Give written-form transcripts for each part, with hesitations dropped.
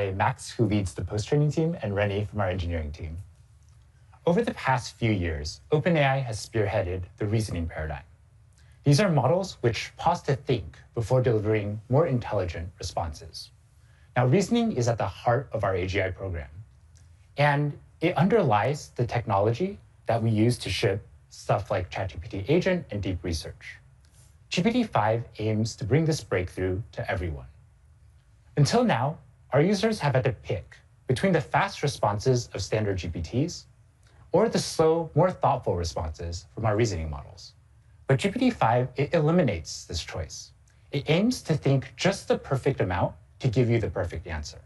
by Max, who leads the post-training team, and Rennie from our engineering team. Over the past few years, OpenAI has spearheaded the reasoning paradigm. These are models which pause to think before delivering more intelligent responses. Now, reasoning is at the heart of our AGI program, and it underlies the technology that we use to ship stuff like ChatGPT Agent and deep research. GPT-5 aims to bring this breakthrough to everyone. Until now, our users have had to pick between the fast responses of standard GPTs or the slow, more thoughtful responses from our reasoning models. But GPT-5, it eliminates this choice. It aims to think just the perfect amount to give you the perfect answer.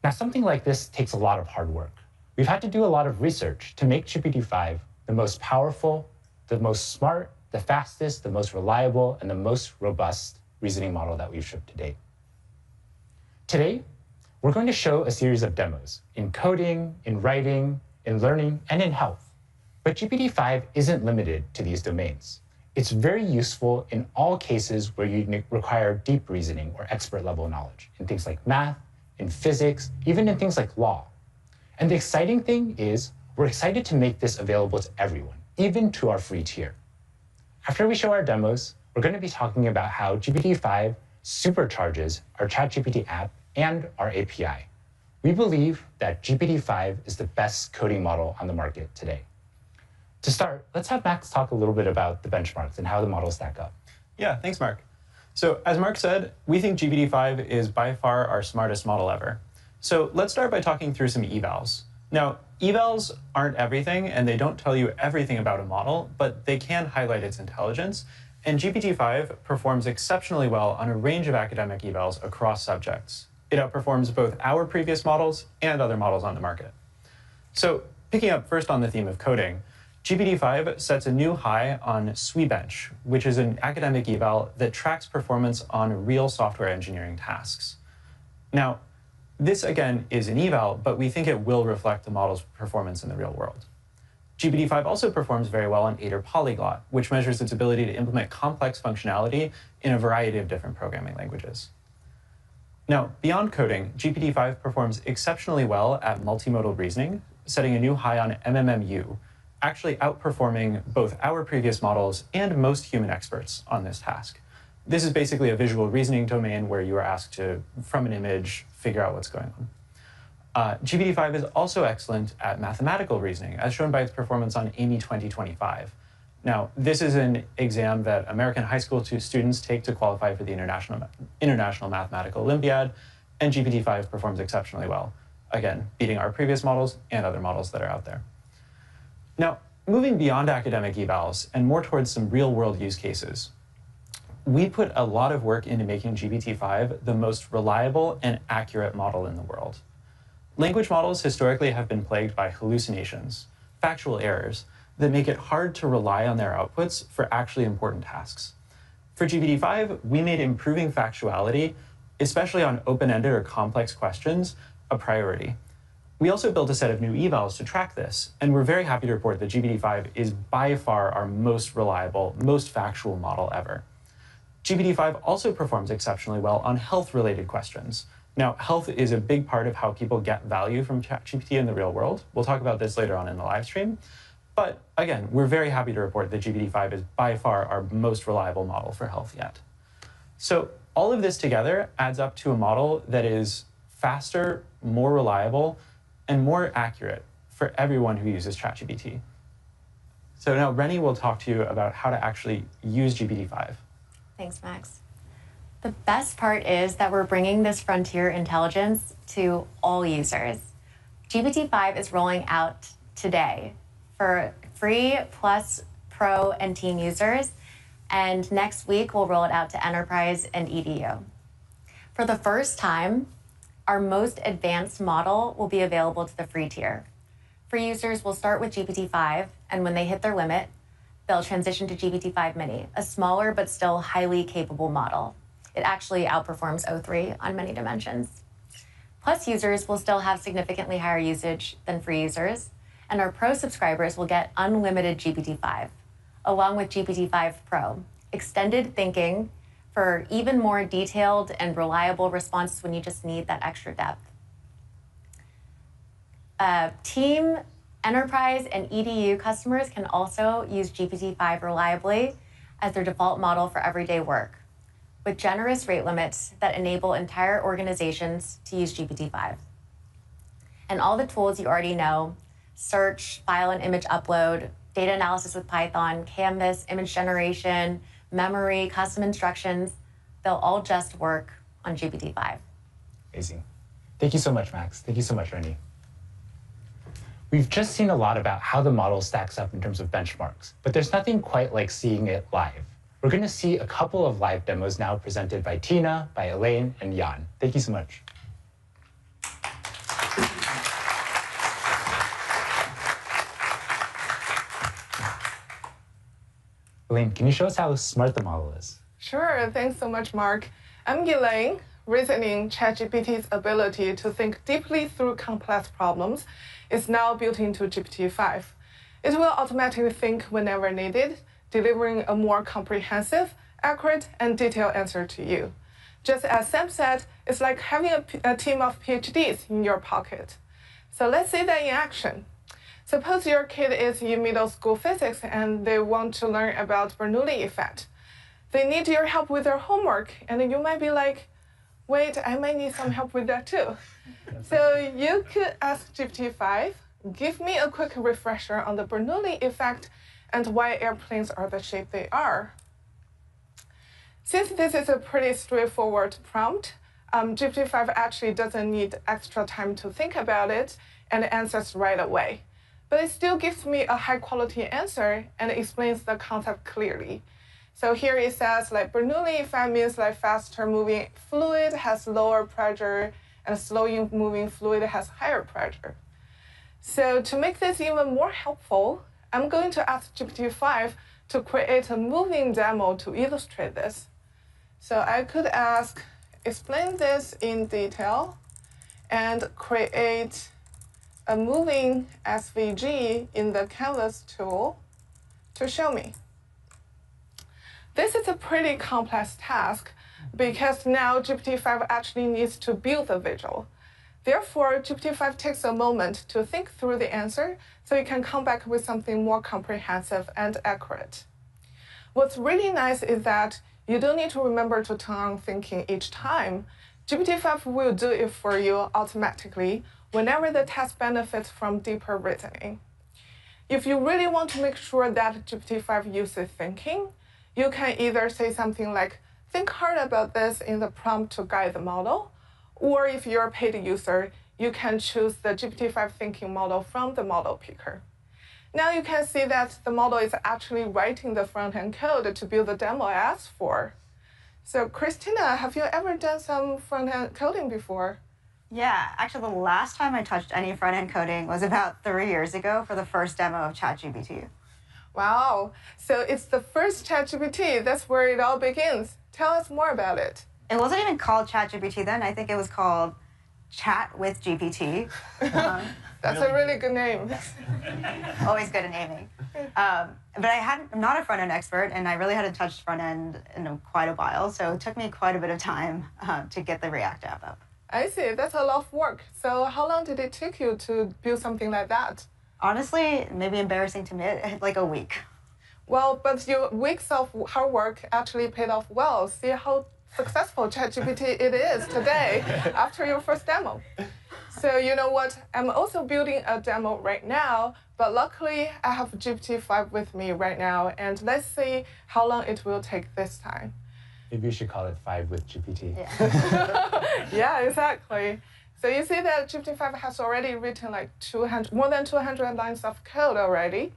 Now, something like this takes a lot of hard work. We've had to do a lot of research to make GPT-5 the most powerful, the most smart, the fastest, the most reliable, and the most robust reasoning model that we've shipped to date. Today, we're going to show a series of demos in coding, in writing, in learning, and in health. But GPT-5 isn't limited to these domains. It's very useful in all cases where you require deep reasoning or expert-level knowledge, in things like math, in physics, even in things like law. And the exciting thing is, we're excited to make this available to everyone, even to our free tier. After we show our demos, we're going to be talking about how GPT-5 supercharges our ChatGPT app and our API. We believe that GPT-5 is the best coding model on the market today. To start, let's have Max talk a little bit about the benchmarks and how the models stack up. Yeah, thanks, Mark. So as Mark said, we think GPT-5 is by far our smartest model ever. So let's start by talking through some evals. Now, evals aren't everything, and they don't tell you everything about a model, but they can highlight its intelligence. And GPT-5 performs exceptionally well on a range of academic evals across subjects. It outperforms both our previous models and other models on the market. So picking up first on the theme of coding, GPT-5 sets a new high on SWE-bench, which is an academic eval that tracks performance on real software engineering tasks. Now, this again is an eval, but we think it will reflect the model's performance in the real world. GPT-5 also performs very well on Aider Polyglot, which measures its ability to implement complex functionality in a variety of different programming languages. Now, beyond coding, GPT-5 performs exceptionally well at multimodal reasoning, setting a new high on MMMU, actually outperforming both our previous models and most human experts on this task. This is basically a visual reasoning domain where you are asked to, from an image, figure out what's going on. GPT-5 is also excellent at mathematical reasoning, as shown by its performance on AMY 2025. Now, this is an exam that American high school students take to qualify for the International Mathematical Olympiad, and GPT-5 performs exceptionally well, again, beating our previous models and other models that are out there. Now, moving beyond academic evals and more towards some real-world use cases, we put a lot of work into making GPT-5 the most reliable and accurate model in the world. Language models historically have been plagued by hallucinations, factual errors, that make it hard to rely on their outputs for actually important tasks. For GPT-5, we made improving factuality, especially on open-ended or complex questions, a priority. We also built a set of new evals to track this, and we're very happy to report that GPT-5 is by far our most reliable, most factual model ever. GPT-5 also performs exceptionally well on health-related questions. Now, health is a big part of how people get value from ChatGPT in the real world. We'll talk about this later on in the live stream. But again, we're very happy to report that GPT-5 is by far our most reliable model for health yet. So all of this together adds up to a model that is faster, more reliable, and more accurate for everyone who uses ChatGPT. So now Rennie will talk to you about how to actually use GPT-5. Thanks, Max. The best part is that we're bringing this frontier intelligence to all users. GPT-5 is rolling out today for free plus pro and team users, and next week we'll roll it out to enterprise and EDU. For the first time, our most advanced model will be available to the free tier. For users, we'll start with GPT-5, and when they hit their limit, they'll transition to GPT-5 Mini, a smaller but still highly capable model. It actually outperforms O3 on many dimensions. Plus users will still have significantly higher usage than free users, and our Pro subscribers will get unlimited GPT-5, along with GPT-5 Pro, extended thinking for even more detailed and reliable responses when you just need that extra depth. Team, enterprise, and EDU customers can also use GPT-5 reliably as their default model for everyday work, with generous rate limits that enable entire organizations to use GPT-5. And all the tools you already know, search, file and image upload, data analysis with Python, Canvas, image generation, memory, custom instructions, they'll all just work on GPT-5. Amazing. Thank you so much, Max. Thank you so much, Rennie. We've just seen a lot about how the model stacks up in terms of benchmarks, but there's nothing quite like seeing it live. We're going to see a couple of live demos now presented by Tina, by Elaine, and Jan. Thank you so much. Elaine, can you show us how smart the model is? Sure, thanks so much, Mark. I'm Elaine. Reasoning ChatGPT's ability to think deeply through complex problems is now built into GPT-5. It will automatically think whenever needed, delivering a more comprehensive, accurate, and detailed answer to you. Just as Sam said, it's like having a team of PhDs in your pocket. So let's see that in action. Suppose your kid is in middle school physics and they want to learn about Bernoulli effect. They need your help with their homework, and you might be like, wait, I might need some help with that too. So you could ask GPT-5, give me a quick refresher on the Bernoulli effect and why airplanes are the shape they are. Since this is a pretty straightforward prompt, GPT-5 actually doesn't need extra time to think about it and answers right away. But it still gives me a high-quality answer and explains the concept clearly. So here it says, like, Bernoulli effect means like faster-moving fluid has lower pressure and slow-moving fluid has higher pressure. So to make this even more helpful, I'm going to ask GPT-5 to create a moving demo to illustrate this. So I could ask, explain this in detail, and create a moving SVG in the Canvas tool to show me. This is a pretty complex task because now GPT-5 actually needs to build the visual. Therefore, GPT-5 takes a moment to think through the answer so you can come back with something more comprehensive and accurate. What's really nice is that you don't need to remember to turn on thinking each time. GPT-5 will do it for you automatically whenever the task benefits from deeper reasoning. If you really want to make sure that GPT-5 uses thinking, you can either say something like, think hard about this in the prompt to guide the model, or if you're a paid user, you can choose the GPT-5 thinking model from the model picker. Now you can see that the model is actually writing the front-end code to build the demo I asked for. So Christina, have you ever done some front-end coding before? Yeah, actually the last time I touched any front-end coding was about 3 years ago for the first demo of ChatGPT. Wow, so it's the first ChatGPT. That's where it all begins. Tell us more about it. It wasn't even called ChatGPT then. I think it was called Chat with GPT. That's a really good name. Always good at naming. But I'm not a front-end expert, and I really hadn't touched front-end in quite a while, so it took me quite a bit of time to get the React app up. I see. That's a lot of work. So how long did it take you to build something like that? Honestly, maybe embarrassing to me, like a week. Well, but your weeks of hard work actually paid off well. See how successful ChatGPT it is today after your first demo. So you know what? I'm also building a demo right now, but luckily I have GPT-5 with me right now, and let's see how long it will take this time. Maybe you should call it 5 with GPT. Yeah. Yeah, exactly. So you see that GPT-5 has already written like more than 200 lines of code already.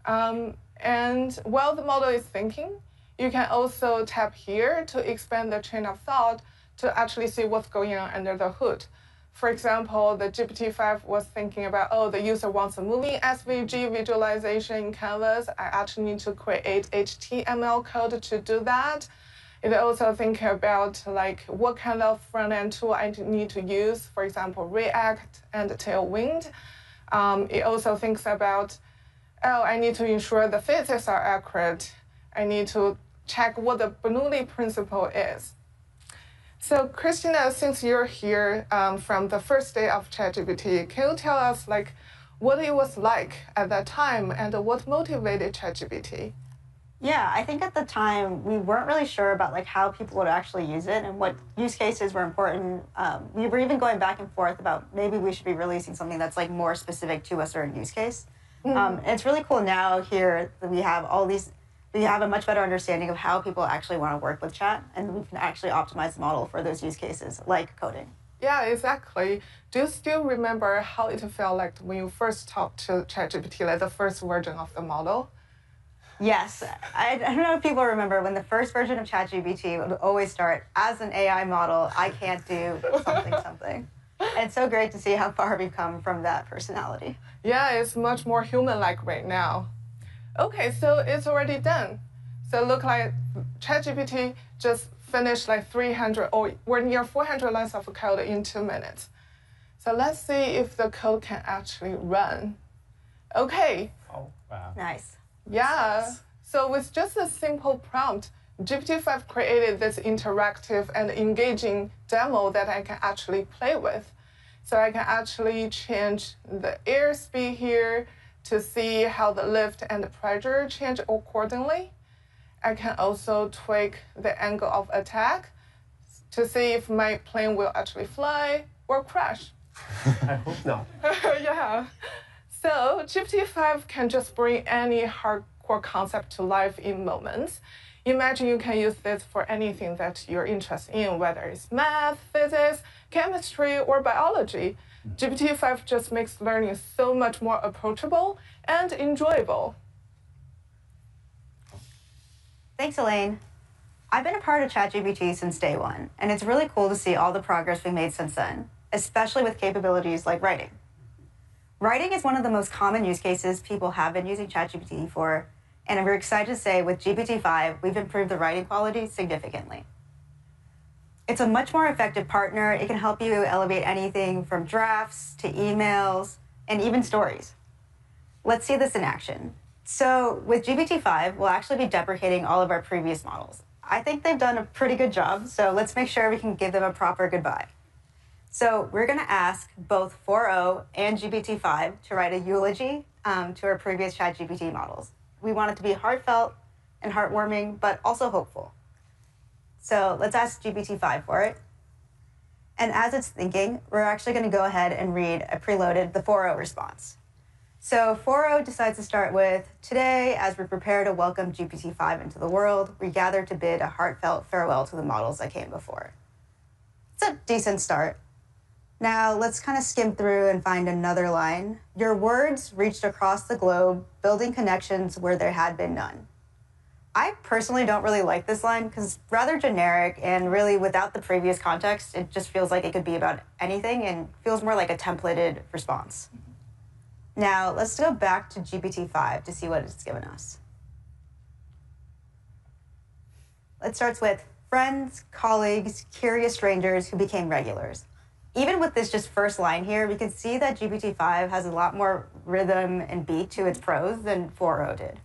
And while the model is thinking, you can also tap here to expand the chain of thought to actually see what's going on under the hood. For example, the GPT-5 was thinking about, oh, the user wants a moving SVG visualization in Canvas. I actually need to create HTML code to do that. It also thinks about like what kind of front-end tool I need to use, for example, React and Tailwind. It also thinks about, oh, I need to ensure the physics are accurate. I need to check what the Bernoulli principle is. So Christina, since you're here from the first day of ChatGPT, can you tell us like what it was like at that time and what motivated ChatGPT? Yeah, I think at the time we weren't really sure about like how people would actually use it and what use cases were important. We were even going back and forth about maybe we should be releasing something that's like more specific to a certain use case. And it's really cool now here that we have we have a much better understanding of how people actually want to work with chat, and we can actually optimize the model for those use cases, like coding. Yeah, exactly. Do you still remember how it felt like when you first talked to ChatGPT, like the first version of the model? Yes, I don't know if people remember when the first version of ChatGPT would always start, as an AI model, I can't do something. And it's so great to see how far we've come from that personality. Yeah, it's much more human-like right now. Okay, so it's already done. So look like ChatGPT just finished like 300 or we're near 400 lines of code in 2 minutes. So let's see if the code can actually run. Okay. Oh, wow. Nice. Yeah. So with just a simple prompt, GPT-5 created this interactive and engaging demo that I can actually play with. So I can actually change the airspeed here to see how the lift and the pressure change accordingly. I can also tweak the angle of attack to see if my plane will actually fly or crash. I hope not. Yeah. So GPT-5 can just bring any hardcore concept to life in moments. Imagine you can use this for anything that you're interested in, whether it's math, physics, chemistry, or biology. GPT-5 just makes learning so much more approachable and enjoyable. Thanks, Elaine. I've been a part of ChatGPT since day one, and it's really cool to see all the progress we've made since then, especially with capabilities like writing. Writing is one of the most common use cases people have been using ChatGPT for, and we're excited to say with GPT-5, we've improved the writing quality significantly. It's a much more effective partner. It can help you elevate anything from drafts to emails and even stories. Let's see this in action. So with GPT-5, we'll actually be deprecating all of our previous models. I think they've done a pretty good job, so let's make sure we can give them a proper goodbye. So we're going to ask both 4.0 and GPT-5 to write a eulogy to our previous ChatGPT models. We want it to be heartfelt and heartwarming, but also hopeful. So let's ask GPT-5 for it. And as it's thinking, we're actually going to go ahead and read a preloaded the 4.0 response. So 4.0 decides to start with, today, as we prepare to welcome GPT-5 into the world, we gather to bid a heartfelt farewell to the models that came before. It's a decent start. Now let's kind of skim through and find another line. Your words reached across the globe, building connections where there had been none. I personally don't really like this line because it's rather generic and really without the previous context, it just feels like it could be about anything and feels more like a templated response. Now let's go back to GPT-5 to see what it's given us. It starts with friends, colleagues, curious strangers who became regulars. Even with this just first line here, we can see that GPT-5 has a lot more rhythm and beat to its prose than 4.0 did.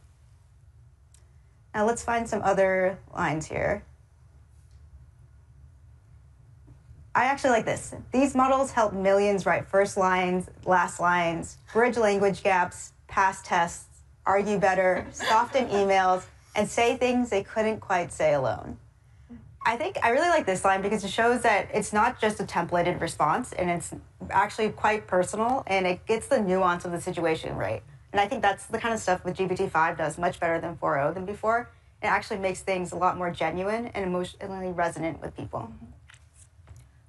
Now let's find some other lines here. I actually like this. These models help millions write first lines, last lines, bridge language gaps, pass tests, argue better, soften emails, and say things they couldn't quite say alone. I really like this line because it shows that it's not just a templated response and it's actually quite personal and it gets the nuance of the situation right. And I think that's the kind of stuff that GPT-5 does much better than 4.0 than before. It actually makes things a lot more genuine and emotionally resonant with people.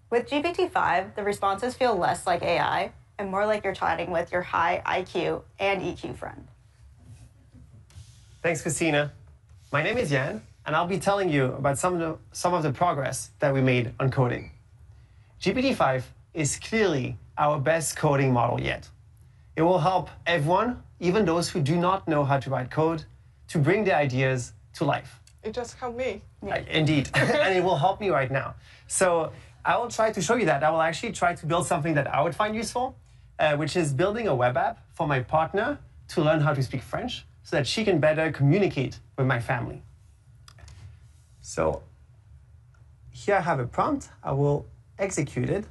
With GPT-5, the responses feel less like AI and more like you're chatting with your high IQ and EQ friend. Thanks, Christina. My name is Jan, and I'll be telling you about some of the progress that we made on coding. GPT-5 is clearly our best coding model yet. It will help everyone, even those who do not know how to write code, to bring their ideas to life. It just helped me. Indeed, and it will help me right now. So I will try to show you that. I will actually try to build something that I would find useful, which is building a web app for my partner to learn how to speak French so that she can better communicate with my family. So here I have a prompt. I will execute it.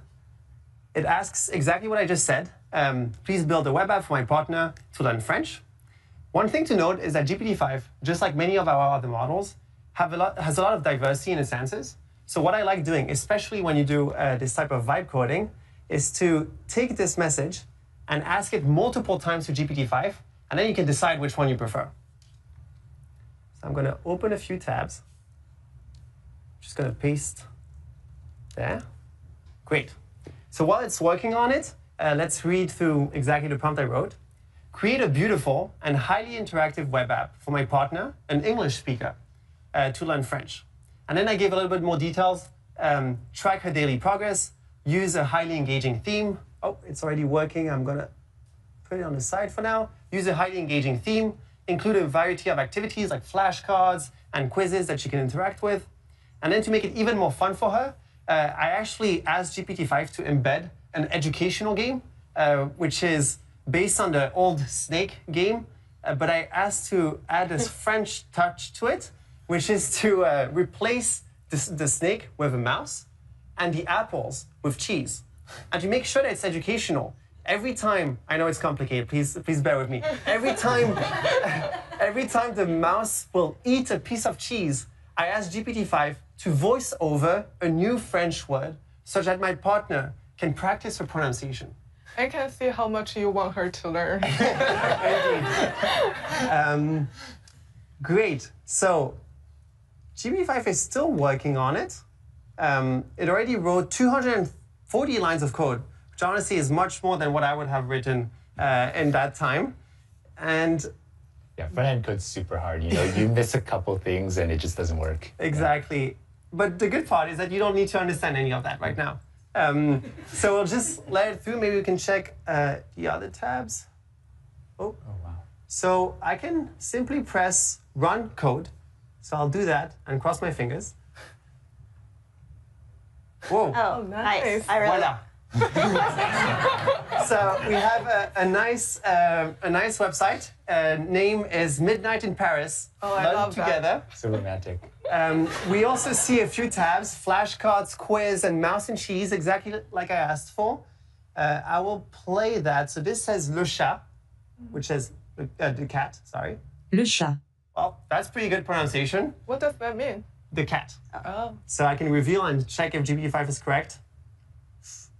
It asks exactly what I just said. Please build a web app for my partner to learn French. One thing to note is that GPT-5, just like many of our other models, has a lot of diversity in its answers. So what I like doing, especially when you do this type of vibe coding, is to take this message and ask it multiple times to GPT-5, and then you can decide which one you prefer. So I'm going to open a few tabs. Just going to paste there. Great. So while it's working on it, let's read through exactly the prompt I wrote. Create a beautiful and highly interactive web app for my partner, an English speaker, to learn French. And then I gave a little bit more details. Track her daily progress, use a highly engaging theme. Oh, it's already working. I'm going to put it on the side for now. Use a highly engaging theme, include a variety of activities like flashcards and quizzes that she can interact with. And then to make it even more fun for her, I actually asked GPT-5 to embed an educational game, which is based on the old Snake game, but I asked to add this French touch to it, which is to replace the snake with a mouse and the apples with cheese. And to make sure that it's educational, every time, I know it's complicated, please bear with me. Every time the mouse will eat a piece of cheese, I asked GPT-5 to voice over a new French word so that my partner can practice her pronunciation. I can see how much you want her to learn. Indeed. Great. So GPT-5 is still working on it. It already wrote 240 lines of code, which honestly is much more than what I would have written in that time. And yeah, front-end code's super hard. You miss a couple things and it just doesn't work. Exactly. Yeah. But the good part is that you don't need to understand any of that right now. So we'll just let it through. Maybe we can check the other tabs. Oh, wow. So I can simply press run code. So I'll do that and cross my fingers. Whoa. Oh, nice. I really Voila. So we have a nice website. Name is Midnight in Paris. Oh, I love together. that. So romantic. We also see a few tabs, flashcards, quiz, and mouse and cheese, exactly like I asked for. I will play that. So this says le chat, which is the cat, sorry. Le chat. Well, that's pretty good pronunciation. What does that mean? The cat. Oh. So I can reveal and check if GPT-5 is correct.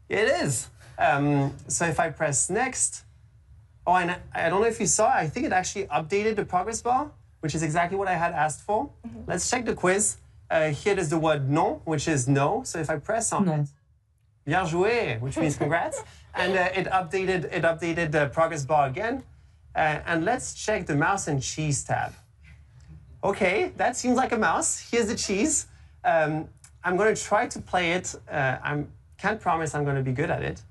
It is. So if I press next, oh, and I don't know if you saw, I think it actually updated the progress bar, which is exactly what I had asked for. Mm-hmm. Let's check the quiz. Here is the word non, which is no. So if I press on it, bien joué, which means congrats. And it updated the progress bar again. And let's check the mouse and cheese tab. Okay, that seems like a mouse. Here's the cheese. I'm going to try to play it. I can't promise I'm going to be good at it.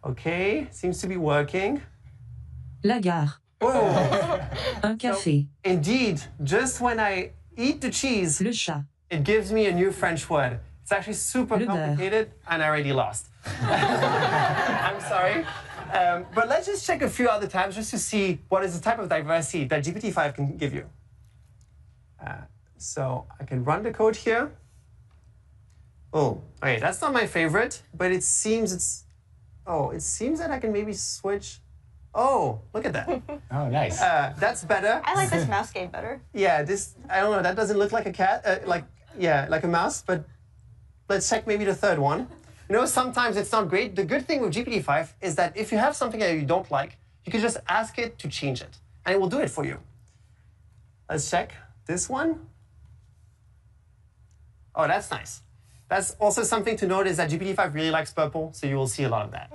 Okay, seems to be working. La gare. Whoa. Un café. So, indeed, just when I eat the cheese, Le chat. it gives me a new French word. It's actually super complicated, and I already lost. I'm sorry. But let's just check a few other tabs just to see what is the type of diversity that GPT-5 can give you. So I can run the code here. Oh, wait, that's not my favorite, but it seems that I can maybe switch. Oh, look at that. Oh, nice. That's better. I like this mouse game better. Yeah, I don't know, that doesn't look like a cat, like a mouse, but let's check maybe the third one. Sometimes it's not great. The good thing with GPT-5 is that if you have something that you don't like, you can just ask it to change it, and it will do it for you. Let's check this one. Oh, that's nice. That's also something to note is that GPT-5 really likes purple, so you will see a lot of that.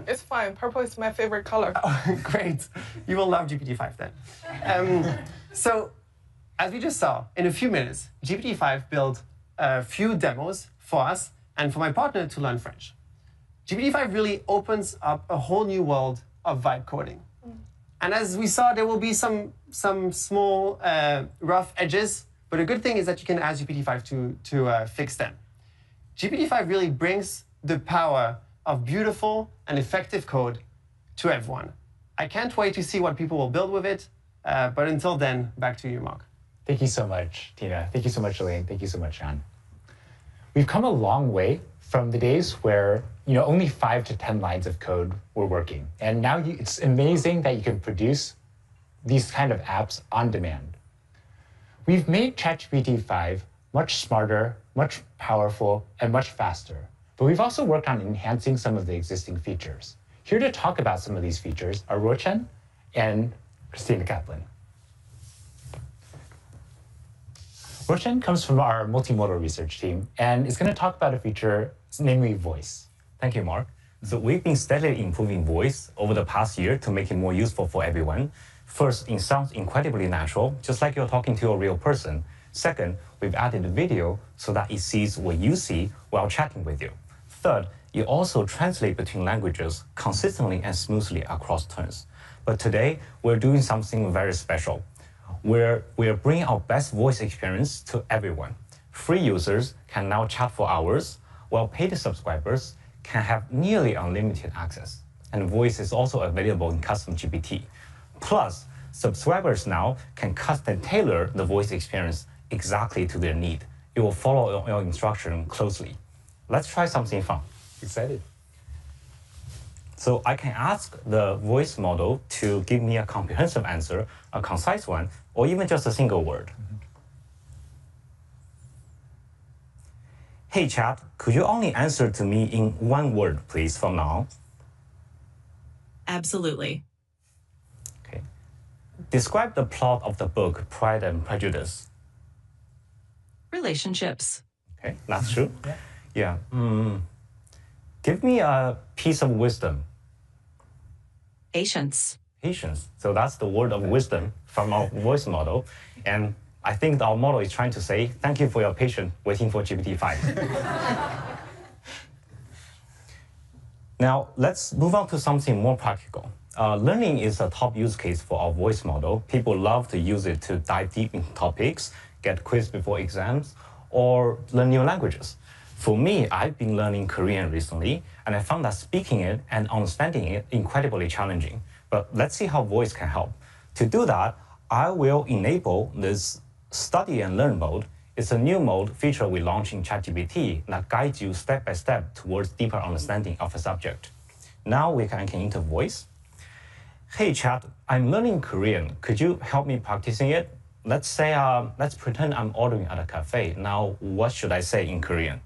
It's fine. Purple is my favorite color. Oh, great. You will love GPT-5 then. So, as we just saw, in a few minutes, GPT-5 built a few demos for us and for my partner to learn French. GPT-5 really opens up a whole new world of vibe coding. And as we saw, there will be some small rough edges, but the good thing is that you can ask GPT-5 to fix them. GPT-5 really brings the power of beautiful and effective code to everyone. I can't wait to see what people will build with it, but until then, back to you, Mark. Thank you so much, Tina. Thank you so much, Elaine. Thank you so much, Jan. We've come a long way from the days where only 5 to 10 lines of code were working. And now it's amazing that you can produce these kind of apps on demand. We've made ChatGPT-5 much smarter, much powerful, and much faster. But we've also worked on enhancing some of the existing features. Here to talk about some of these features are Rochen and Christina Kaplan. Rochen comes from our multimodal research team and is going to talk about a feature, namely voice. Thank you, Mark. So we've been steadily improving voice over the past year to make it more useful for everyone. First, it sounds incredibly natural, just like you're talking to a real person. Second, we've added video so that it sees what you see while chatting with you. Third, it also translates between languages consistently and smoothly across turns. But today, we're doing something very special. We're bringing our best voice experience to everyone. Free users can now chat for hours, while paid subscribers can have nearly unlimited access. And voice is also available in custom GPT. Plus, subscribers now can custom tailor the voice experience exactly to their need. It will follow your instruction closely. Let's try something fun. Excited. So I can ask the voice model to give me a comprehensive answer, a concise one, or even just a single word. Hey chat, could you only answer to me in one word, please, from now? Absolutely. Okay. Describe the plot of the book Pride and Prejudice. Relationships. Okay, that's true. Yeah. Give me a piece of wisdom. Patience. Patience. So that's the word of wisdom from our voice model. And I think our model is trying to say, thank you for your patience waiting for GPT-5. Now, let's move on to something more practical. Learning is a top use case for our voice model. People love to use it to dive deep into topics, get quizzed before exams, or learn new languages. For me, I've been learning Korean recently, and I found that speaking it and understanding it incredibly challenging. But let's see how voice can help. To do that, I will enable this study and learn mode. It's a new mode feature we launched in ChatGPT that guides you step by step towards deeper understanding of a subject. Now we can enter into voice. Hey chat, I'm learning Korean. Could you help me practicing it? Let's pretend I'm ordering at a cafe. Now, what should I say in Korean?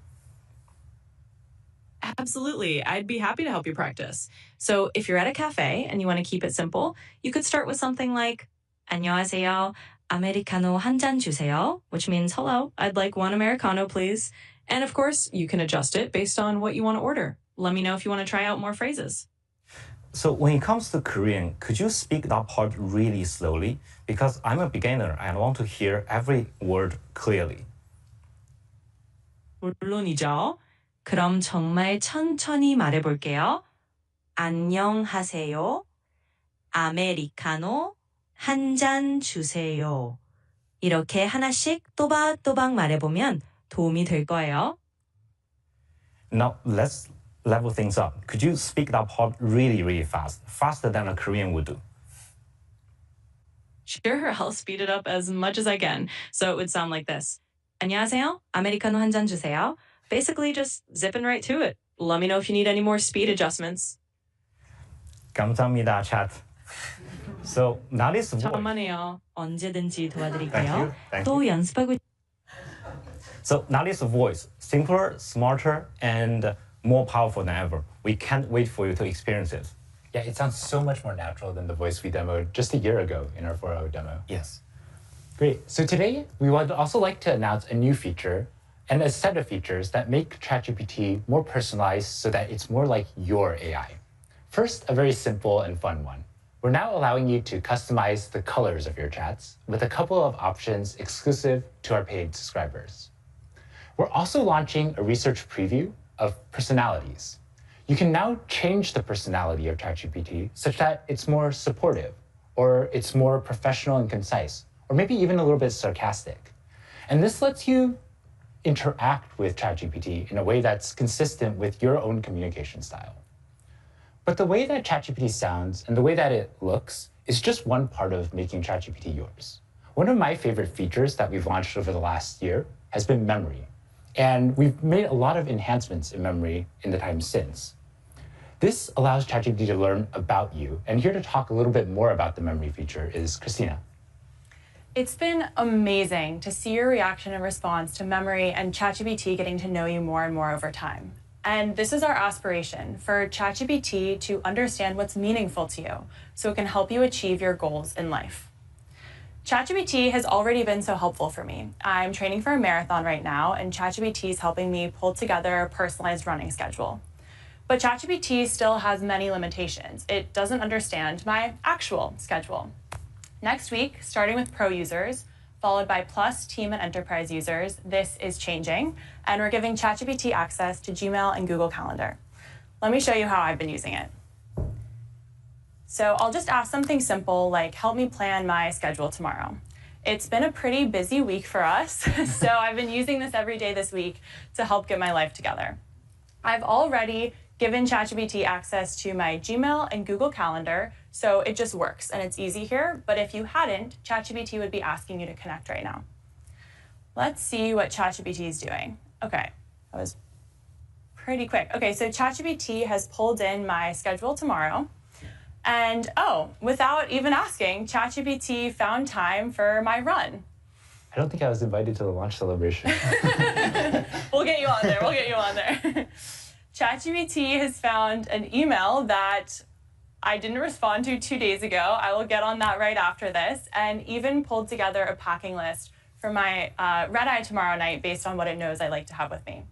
Absolutely. I'd be happy to help you practice. So if you're at a cafe and you want to keep it simple, you could start with something like 안녕하세요. 아메리카노 한 잔 주세요, which means hello, I'd like one Americano, please. And of course, you can adjust it based on what you want to order. Let me know if you want to try out more phrases. So when it comes to Korean, could you speak that part really slowly? Because I'm a beginner and I want to hear every word clearly. 물론이죠. 그럼 정말 천천히 말해볼게요. 안녕하세요. 아메리카노 한 잔 주세요. 이렇게 하나씩 또박또박 말해보면 도움이 될 거예요. Now let's level things up. Could you speak that part really, really fast? Faster than a Korean would do. Sure, I'll speed it up as much as I can. So it would sound like this. 안녕하세요. 아메리카노 한 잔 주세요. Basically just zipping right to it. Let me know if you need any more speed adjustments. 감사합니다, chat. So that is voice. 천만에요. 언제든지 도와드릴게요. Thank 또 you. 연습하고. So that is voice. Simpler, smarter, and more powerful than ever. We can't wait for you to experience it. Yeah, it sounds so much more natural than the voice we demoed just a year ago in our 4.0 demo. Yes. Great. So today, we would also like to announce a new feature and a set of features that make ChatGPT more personalized so that it's more like your AI. First, a very simple and fun one. We're now allowing you to customize the colors of your chats with a couple of options exclusive to our paid subscribers. We're also launching a research preview of personalities. You can now change the personality of ChatGPT such that it's more supportive, or it's more professional and concise, or maybe even a little bit sarcastic. And this lets you interact with ChatGPT in a way that's consistent with your own communication style. But the way that ChatGPT sounds and the way that it looks is just one part of making ChatGPT yours. One of my favorite features that we've launched over the last year has been memory. And we've made a lot of enhancements in memory in the time since. This allows ChatGPT to learn about you. And here to talk a little bit more about the memory feature is Christina. It's been amazing to see your reaction and response to memory and ChatGPT getting to know you more and more over time. And this is our aspiration, for ChatGPT to understand what's meaningful to you so it can help you achieve your goals in life. ChatGPT has already been so helpful for me. I'm training for a marathon right now, and ChatGPT is helping me pull together a personalized running schedule. But ChatGPT still has many limitations. It doesn't understand my actual schedule. Next week, starting with Pro users, followed by Plus, Team, and Enterprise users, this is changing, and we're giving ChatGPT access to Gmail and Google Calendar. Let me show you how I've been using it. So I'll just ask something simple like, help me plan my schedule tomorrow. It's been a pretty busy week for us, so I've been using this every day this week to help get my life together. I've already given ChatGPT access to my Gmail and Google Calendar, so it just works and it's easy here. But if you hadn't, ChatGPT would be asking you to connect right now. Let's see what ChatGPT is doing. Okay, that was pretty quick. Okay, so ChatGPT has pulled in my schedule tomorrow. And oh, without even asking, ChatGPT found time for my run. I don't think I was invited to the launch celebration. We'll get you on there, we'll get you on there. ChatGPT has found an email that I didn't respond to 2 days ago. I will get on that right after this, and even pulled together a packing list for my red-eye tomorrow night based on what it knows I like to have with me.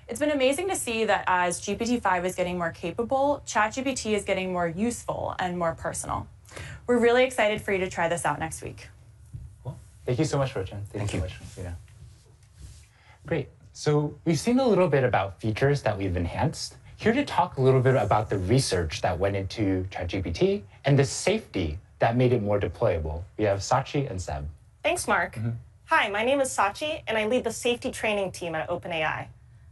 It's been amazing to see that as GPT-5 is getting more capable, ChatGPT is getting more useful and more personal. We're really excited for you to try this out next week. Cool. Thank you so much, Rochan. Thank you so much, Christina. Great. So we've seen a little bit about features that we've enhanced. Here to talk a little bit about the research that went into ChatGPT and the safety that made it more deployable. We have Sachi and Seb. Thanks, Mark. Hi, my name is Sachi, and I lead the safety training team at OpenAI.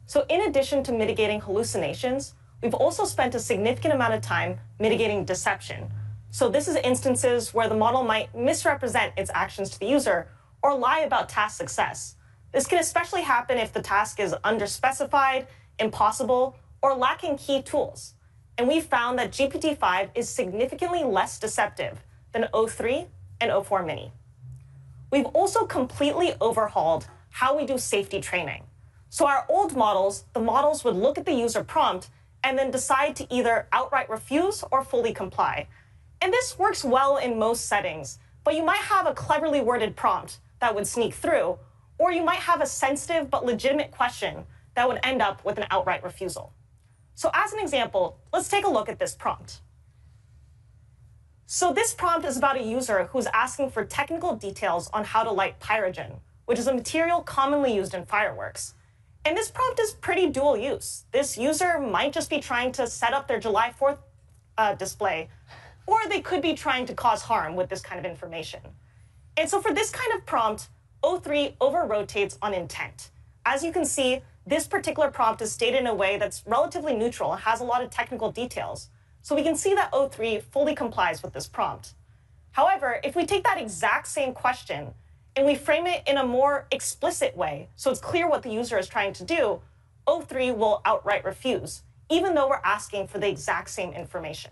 So in addition to mitigating hallucinations, we've also spent a significant amount of time mitigating deception. So this is instances where the model might misrepresent its actions to the user or lie about task success. This can especially happen if the task is underspecified, impossible, or lacking key tools. And we've found that GPT-5 is significantly less deceptive than O3 and O4 Mini. We've also completely overhauled how we do safety training. So our old models, the models would look at the user prompt and then decide to either outright refuse or fully comply. And this works well in most settings, but you might have a cleverly worded prompt that would sneak through, or you might have a sensitive but legitimate question that would end up with an outright refusal. So as an example, let's take a look at this prompt. So this prompt is about a user who's asking for technical details on how to light pyrogen, which is a material commonly used in fireworks. And this prompt is pretty dual use. This user might just be trying to set up their July 4th display, or they could be trying to cause harm with this kind of information. And so for this kind of prompt, O3 over-rotates on intent. As you can see, this particular prompt is stated in a way that's relatively neutral and has a lot of technical details. So we can see that O3 fully complies with this prompt. However, if we take that exact same question and we frame it in a more explicit way, so it's clear what the user is trying to do, O3 will outright refuse, even though we're asking for the exact same information.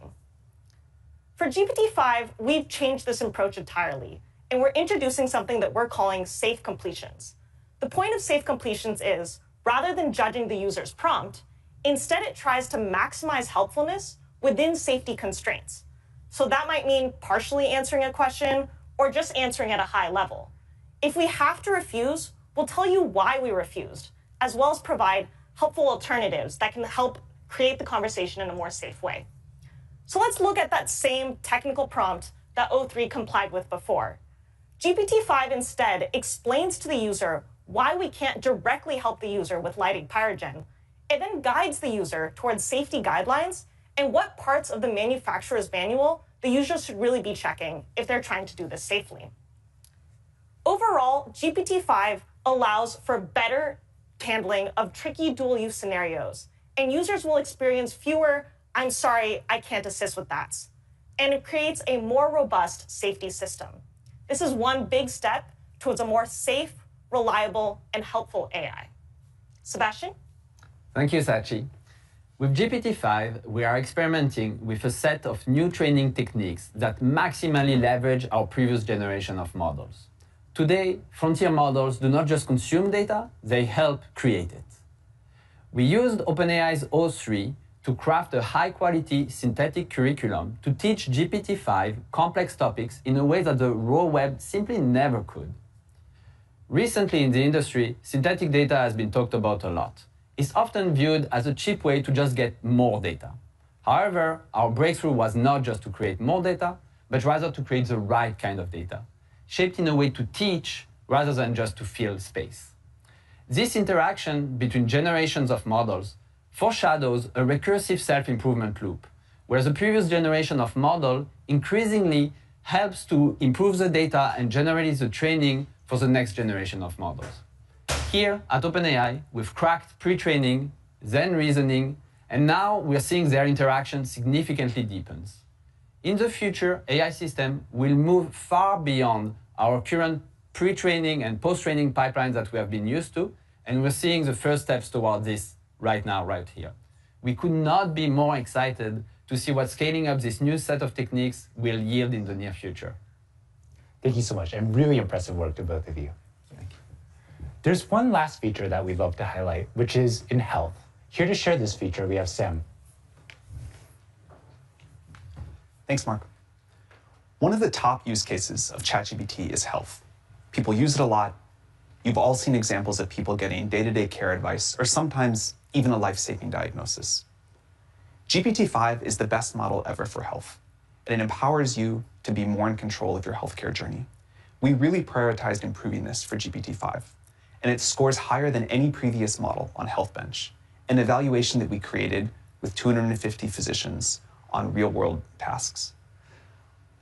For GPT-5, we've changed this approach entirely, and we're introducing something that we're calling safe completions. The point of safe completions is, rather than judging the user's prompt, instead it tries to maximize helpfulness within safety constraints. So that might mean partially answering a question or just answering at a high level. If we have to refuse, we'll tell you why we refused, as well as provide helpful alternatives that can help create the conversation in a more safe way. So let's look at that same technical prompt that O3 complied with before. GPT-5 instead explains to the user why we can't directly help the user with lighting pyrogen. It then guides the user towards safety guidelines and what parts of the manufacturer's manual the user should really be checking if they're trying to do this safely. Overall, GPT-5 allows for better handling of tricky dual-use scenarios, and users will experience fewer "I'm sorry, I can't assist with that," and it creates a more robust safety system. This is one big step towards a more safe, reliable, and helpful AI. Sebastian? Thank you, Sachi. With GPT-5, we are experimenting with a set of new training techniques that maximally leverage our previous generation of models. Today, frontier models do not just consume data, they help create it. We used OpenAI's O3 to craft a high-quality synthetic curriculum to teach GPT-5 complex topics in a way that the raw web simply never could. Recently in the industry, synthetic data has been talked about a lot. It's often viewed as a cheap way to just get more data. However, our breakthrough was not just to create more data, but rather to create the right kind of data, shaped in a way to teach rather than just to fill space. This interaction between generations of models foreshadows a recursive self-improvement loop, where the previous generation of model increasingly helps to improve the data and generate the training for the next generation of models. Here at OpenAI, we've cracked pre-training, then reasoning, and now we're seeing their interaction significantly deepens. In the future, AI systems will move far beyond our current pre-training and post-training pipelines that we have been used to, and we're seeing the first steps toward this right now, right here. We could not be more excited to see what scaling up this new set of techniques will yield in the near future. Thank you so much, and really impressive work to both of you. Thank you. There's one last feature that we'd love to highlight, which is in health. Here to share this feature, we have Sam. Thanks, Mark. One of the top use cases of ChatGPT is health. People use it a lot. You've all seen examples of people getting day-to-day care advice, or sometimes even a life-saving diagnosis. GPT-5 is the best model ever for health, and it empowers you to be more in control of your healthcare journey. We really prioritized improving this for GPT-5, and it scores higher than any previous model on HealthBench, an evaluation that we created with 250 physicians on real-world tasks.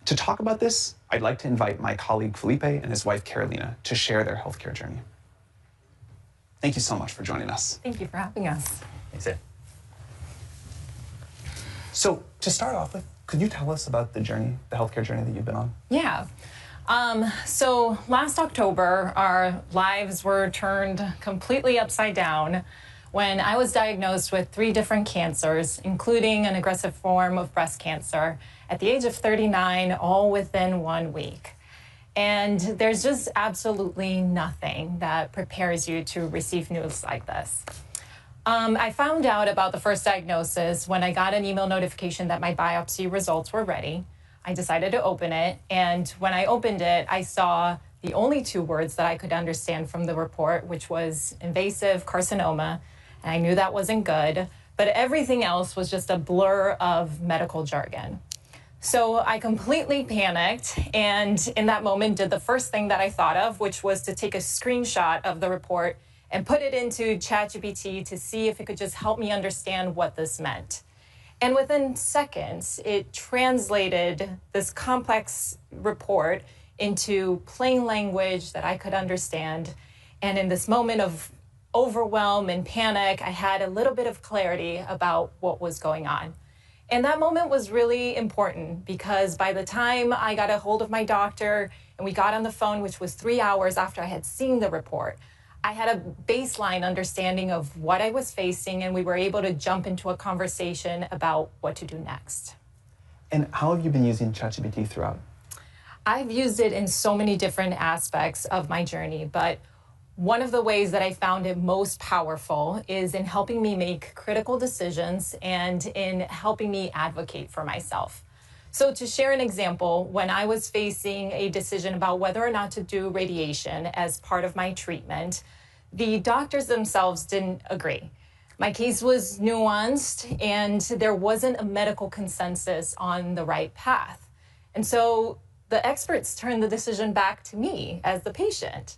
To talk about this, I'd like to invite my colleague Felipe and his wife Carolina to share their healthcare journey. Thank you so much for joining us. Thank you for having us. Thanks, Ed. So to start off with, could you tell us about the journey, the healthcare journey that you've been on? Yeah. So last October, our lives were turned completely upside down when I was diagnosed with 3 different cancers, including an aggressive form of breast cancer, at the age of 39, all within 1 week. And there's just absolutely nothing that prepares you to receive news like this. I found out about the first diagnosis when I got an email notification that my biopsy results were ready. I decided to open it, and when I opened it, I saw the only 2 words that I could understand from the report, which was invasive carcinoma, and I knew that wasn't good, but everything else was just a blur of medical jargon. So I completely panicked, and in that moment did the first thing that I thought of, which was to take a screenshot of the report and put it into ChatGPT to see if it could just help me understand what this meant. And within seconds, it translated this complex report into plain language that I could understand. And in this moment of overwhelm and panic, I had a little bit of clarity about what was going on. And that moment was really important because by the time I got a hold of my doctor and we got on the phone, which was 3 hours after I had seen the report, I had a baseline understanding of what I was facing, and we were able to jump into a conversation about what to do next. And how have you been using ChatGPT throughout? I've used it in so many different aspects of my journey, but one of the ways that I found it most powerful is in helping me make critical decisions and in helping me advocate for myself. So to share an example, when I was facing a decision about whether or not to do radiation as part of my treatment, the doctors themselves didn't agree. My case was nuanced and there wasn't a medical consensus on the right path. And so the experts turned the decision back to me as the patient.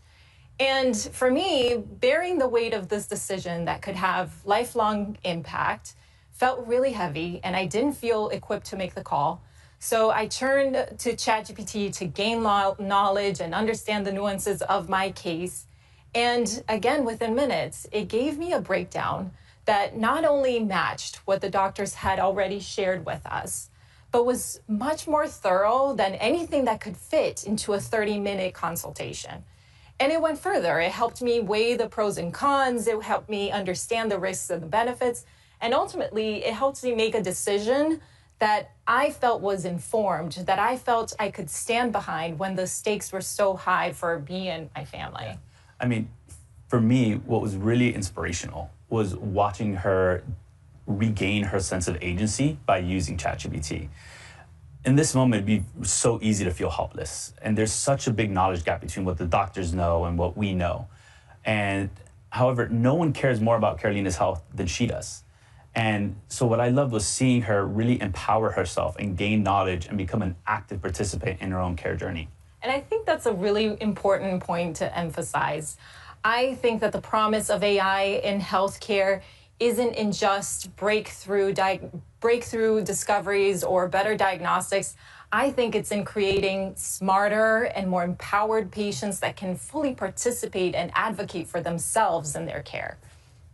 And for me, bearing the weight of this decision that could have lifelong impact felt really heavy, and I didn't feel equipped to make the call. So I turned to ChatGPT to gain knowledge and understand the nuances of my case. And again, within minutes, it gave me a breakdown that not only matched what the doctors had already shared with us, but was much more thorough than anything that could fit into a 30-minute consultation. And it went further. It helped me weigh the pros and cons. It helped me understand the risks and the benefits. And ultimately, it helped me make a decision that I felt was informed, that I felt I could stand behind when the stakes were so high for me and my family. Yeah. I mean, for me, what was really inspirational was watching her regain her sense of agency by using ChatGPT. In this moment, it'd be so easy to feel helpless. And there's such a big knowledge gap between what the doctors know and what we know. And however, no one cares more about Carolina's health than she does. And so what I loved was seeing her really empower herself and gain knowledge and become an active participant in her own care journey. And I think that's a really important point to emphasize. I think that the promise of AI in healthcare isn't in just breakthrough discoveries or better diagnostics. I think it's in creating smarter and more empowered patients that can fully participate and advocate for themselves in their care.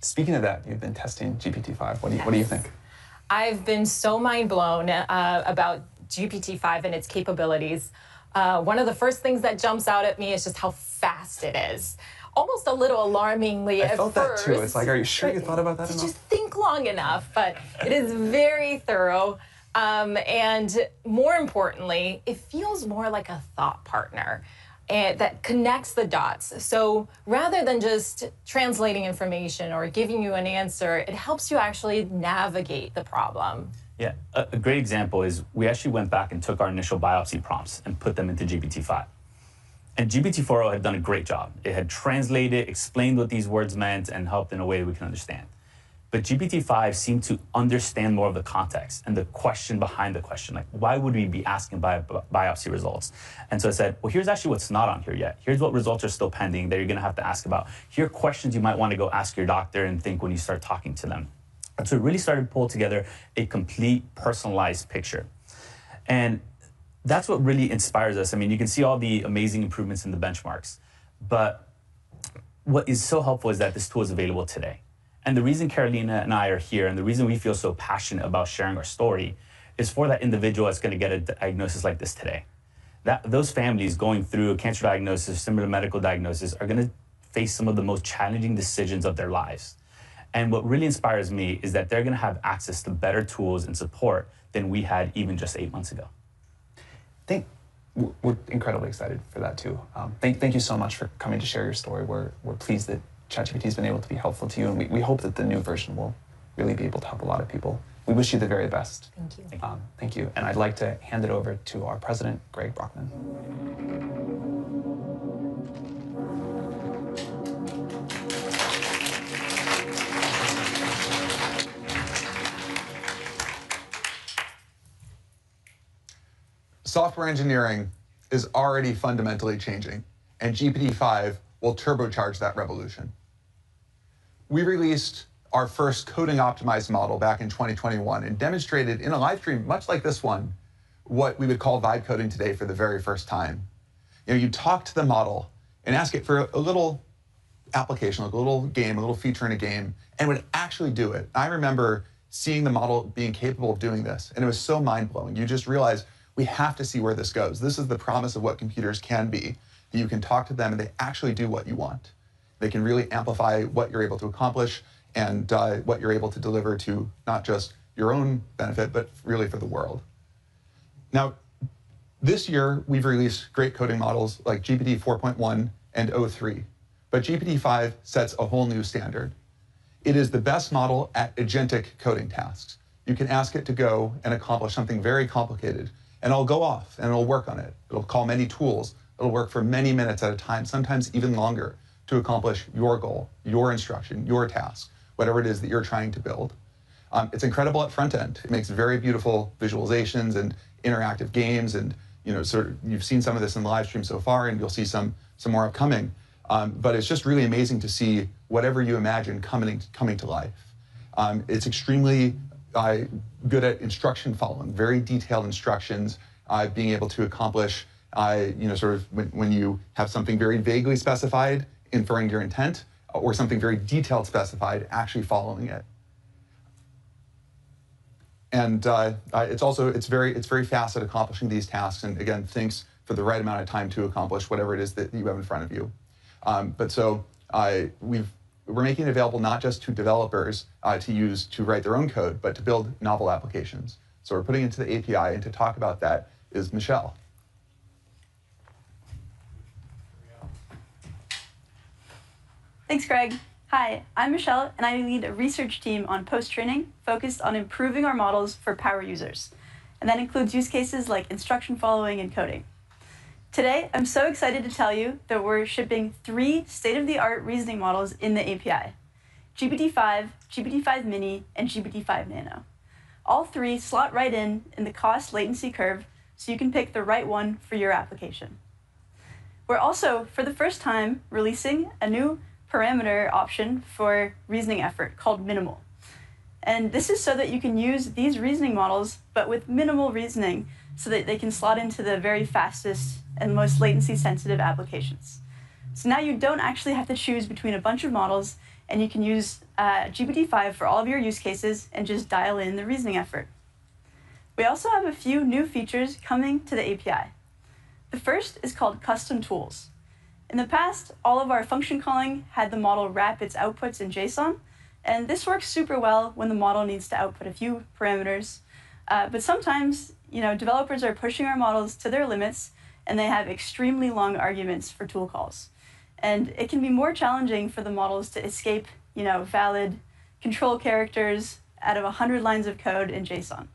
Speaking of that, you've been testing GPT-5. What do you think? I've been so mind blown about GPT-5 and its capabilities. One of the first things that jumps out at me is just how fast it is. Almost a little alarmingly at first. I felt that too. It's like, are you sure you thought about that enough? Just think long enough, but it is very thorough. And more importantly, it feels more like a thought partner that connects the dots. So rather than just translating information or giving you an answer, it helps you actually navigate the problem. Yeah, a great example is we actually went back and took our initial biopsy prompts and put them into GPT-5. And GPT-4o had done a great job. It had translated, explained what these words meant, and helped in a way we can understand. But GPT-5 seemed to understand more of the context and the question behind the question. Like, why would we be asking biopsy results? And so I said, well, here's actually what's not on here yet. Here's what results are still pending that you're going to have to ask about. Here are questions you might want to go ask your doctor and think when you start talking to them. And so it really started to pull together a complete personalized picture. And that's what really inspires us. I mean, you can see all the amazing improvements in the benchmarks, but what is so helpful is that this tool is available today. And the reason Carolina and I are here and the reason we feel so passionate about sharing our story is for that individual that's going to get a diagnosis like this today. Those families going through a cancer diagnosis, similar medical diagnosis, are going to face some of the most challenging decisions of their lives. And what really inspires me is that they're going to have access to better tools and support than we had even just 8 months ago. I think we're incredibly excited for that too. Thank you so much for coming to share your story. We're pleased that ChatGPT has been able to be helpful to you, and we hope that the new version will really be able to help a lot of people. We wish you the very best. Thank you. Thank you. And I'd like to hand it over to our president, Greg Brockman. Software engineering is already fundamentally changing, and GPT-5 will turbocharge that revolution. We released our first coding-optimized model back in 2021 and demonstrated in a live stream, much like this one, what we would call vibe coding today for the very first time. You know, you talk to the model and ask it for a little application, like a little game, a little feature in a game, and would actually do it. I remember seeing the model being capable of doing this, and it was so mind-blowing. You just realize we have to see where this goes. This is the promise of what computers can be. You can talk to them and they actually do what you want. They can really amplify what you're able to accomplish and what you're able to deliver to not just your own benefit, but really for the world. Now, this year, we've released great coding models like GPT 4.1 and o3, but GPT-5 sets a whole new standard. It is the best model at agentic coding tasks. You can ask it to go and accomplish something very complicated, and it'll go off and it'll work on it. It'll call many tools. It'll work for many minutes at a time, sometimes even longer, to accomplish your goal, your instruction, your task, whatever it is that you're trying to build. It's incredible at front end. It makes very beautiful visualizations and interactive games, and you've seen some of this in the live stream so far, and you'll see some more upcoming. But it's just really amazing to see whatever you imagine coming to life. It's extremely good at instruction following, very detailed instructions, being able to accomplish, when you have something very vaguely specified, inferring your intent, or something very detailed specified, actually following it. And it's very fast at accomplishing these tasks, and again, thinks for the right amount of time to accomplish whatever it is that you have in front of you. We're making it available not just to developers to use to write their own code, but to build novel applications. So we're putting it into the API, and to talk about that is Michelle. Thanks, Greg. Hi, I'm Michelle, and I lead a research team on post-training focused on improving our models for power users. And that includes use cases like instruction following and coding. Today, I'm so excited to tell you that we're shipping 3 state-of-the-art reasoning models in the API: GPT-5, GPT-5 Mini, and GPT-5 Nano. All 3 slot right in the cost latency curve, so you can pick the right one for your application. We're also, for the first time, releasing a new parameter option for reasoning effort called minimal. And this is so that you can use these reasoning models, but with minimal reasoning, so that they can slot into the very fastest and most latency-sensitive applications. So now you don't actually have to choose between a bunch of models, and you can use GPT-5 for all of your use cases and just dial in the reasoning effort. We also have a few new features coming to the API. The first is called custom tools. In the past, all of our function calling had the model wrap its outputs in JSON, and this works super well when the model needs to output a few parameters. But sometimes, developers are pushing our models to their limits, and they have extremely long arguments for tool calls. And it can be more challenging for the models to escape, valid control characters out of 100 lines of code in JSON.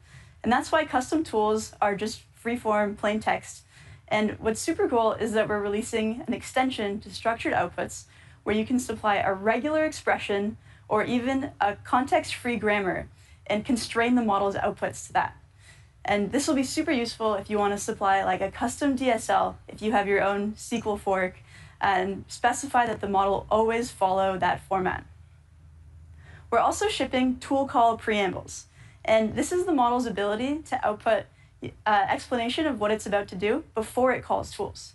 And that's why custom tools are just free-form, plain text. And what's super cool is that we're releasing an extension to structured outputs where you can supply a regular expression or even a context-free grammar and constrain the model's outputs to that. And this will be super useful if you want to supply like a custom DSL, if you have your own SQL fork, and specify that the model always follow that format. We're also shipping tool call preambles. And this is the model's ability to output explanation of what it's about to do before it calls tools.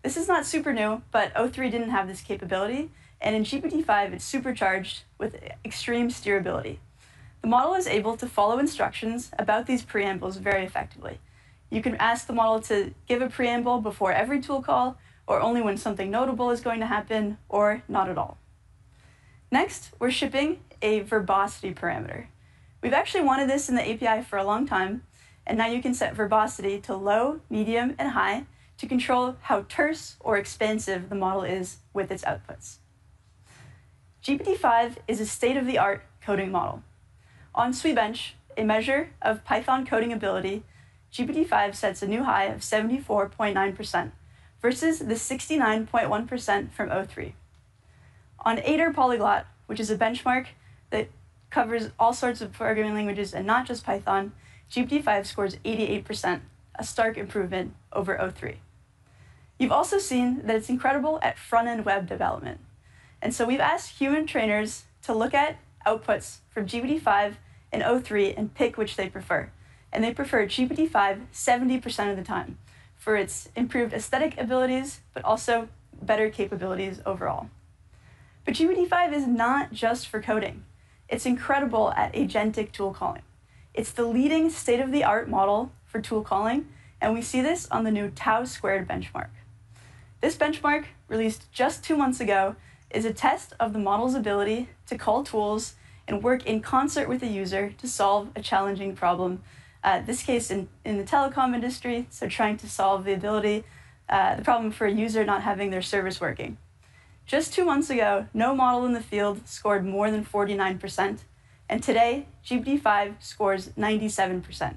This is not super new, but O3 didn't have this capability, and in GPT-5 it's supercharged with extreme steerability. The model is able to follow instructions about these preambles very effectively. You can ask the model to give a preamble before every tool call, or only when something notable is going to happen, or not at all. Next, we're shipping a verbosity parameter. We've actually wanted this in the API for a long time, and now you can set verbosity to low, medium, and high to control how terse or expansive the model is with its outputs. GPT-5 is a state-of-the-art coding model. On Sweetbench, a measure of Python coding ability, GPT-5 sets a new high of 74.9% versus the 69.1% from O3. On Aider Polyglot, which is a benchmark that covers all sorts of programming languages and not just Python, GPT-5 scores 88%, a stark improvement over O3. You've also seen that it's incredible at front-end web development. And so we've asked human trainers to look at outputs from GPT-5 and O3 and pick which they prefer. And they prefer GPT-5 70% of the time for its improved aesthetic abilities, but also better capabilities overall. But GPT-5 is not just for coding. It's incredible at agentic tool calling. It's the leading state-of-the-art model for tool calling, and we see this on the new Tau Squared benchmark. This benchmark, released just 2 months ago, is a test of the model's ability to call tools and work in concert with the user to solve a challenging problem. This case in the telecom industry, so trying to solve the problem for a user not having their service working. Just 2 months ago, no model in the field scored more than 49%, and today, GPT-5 scores 97%.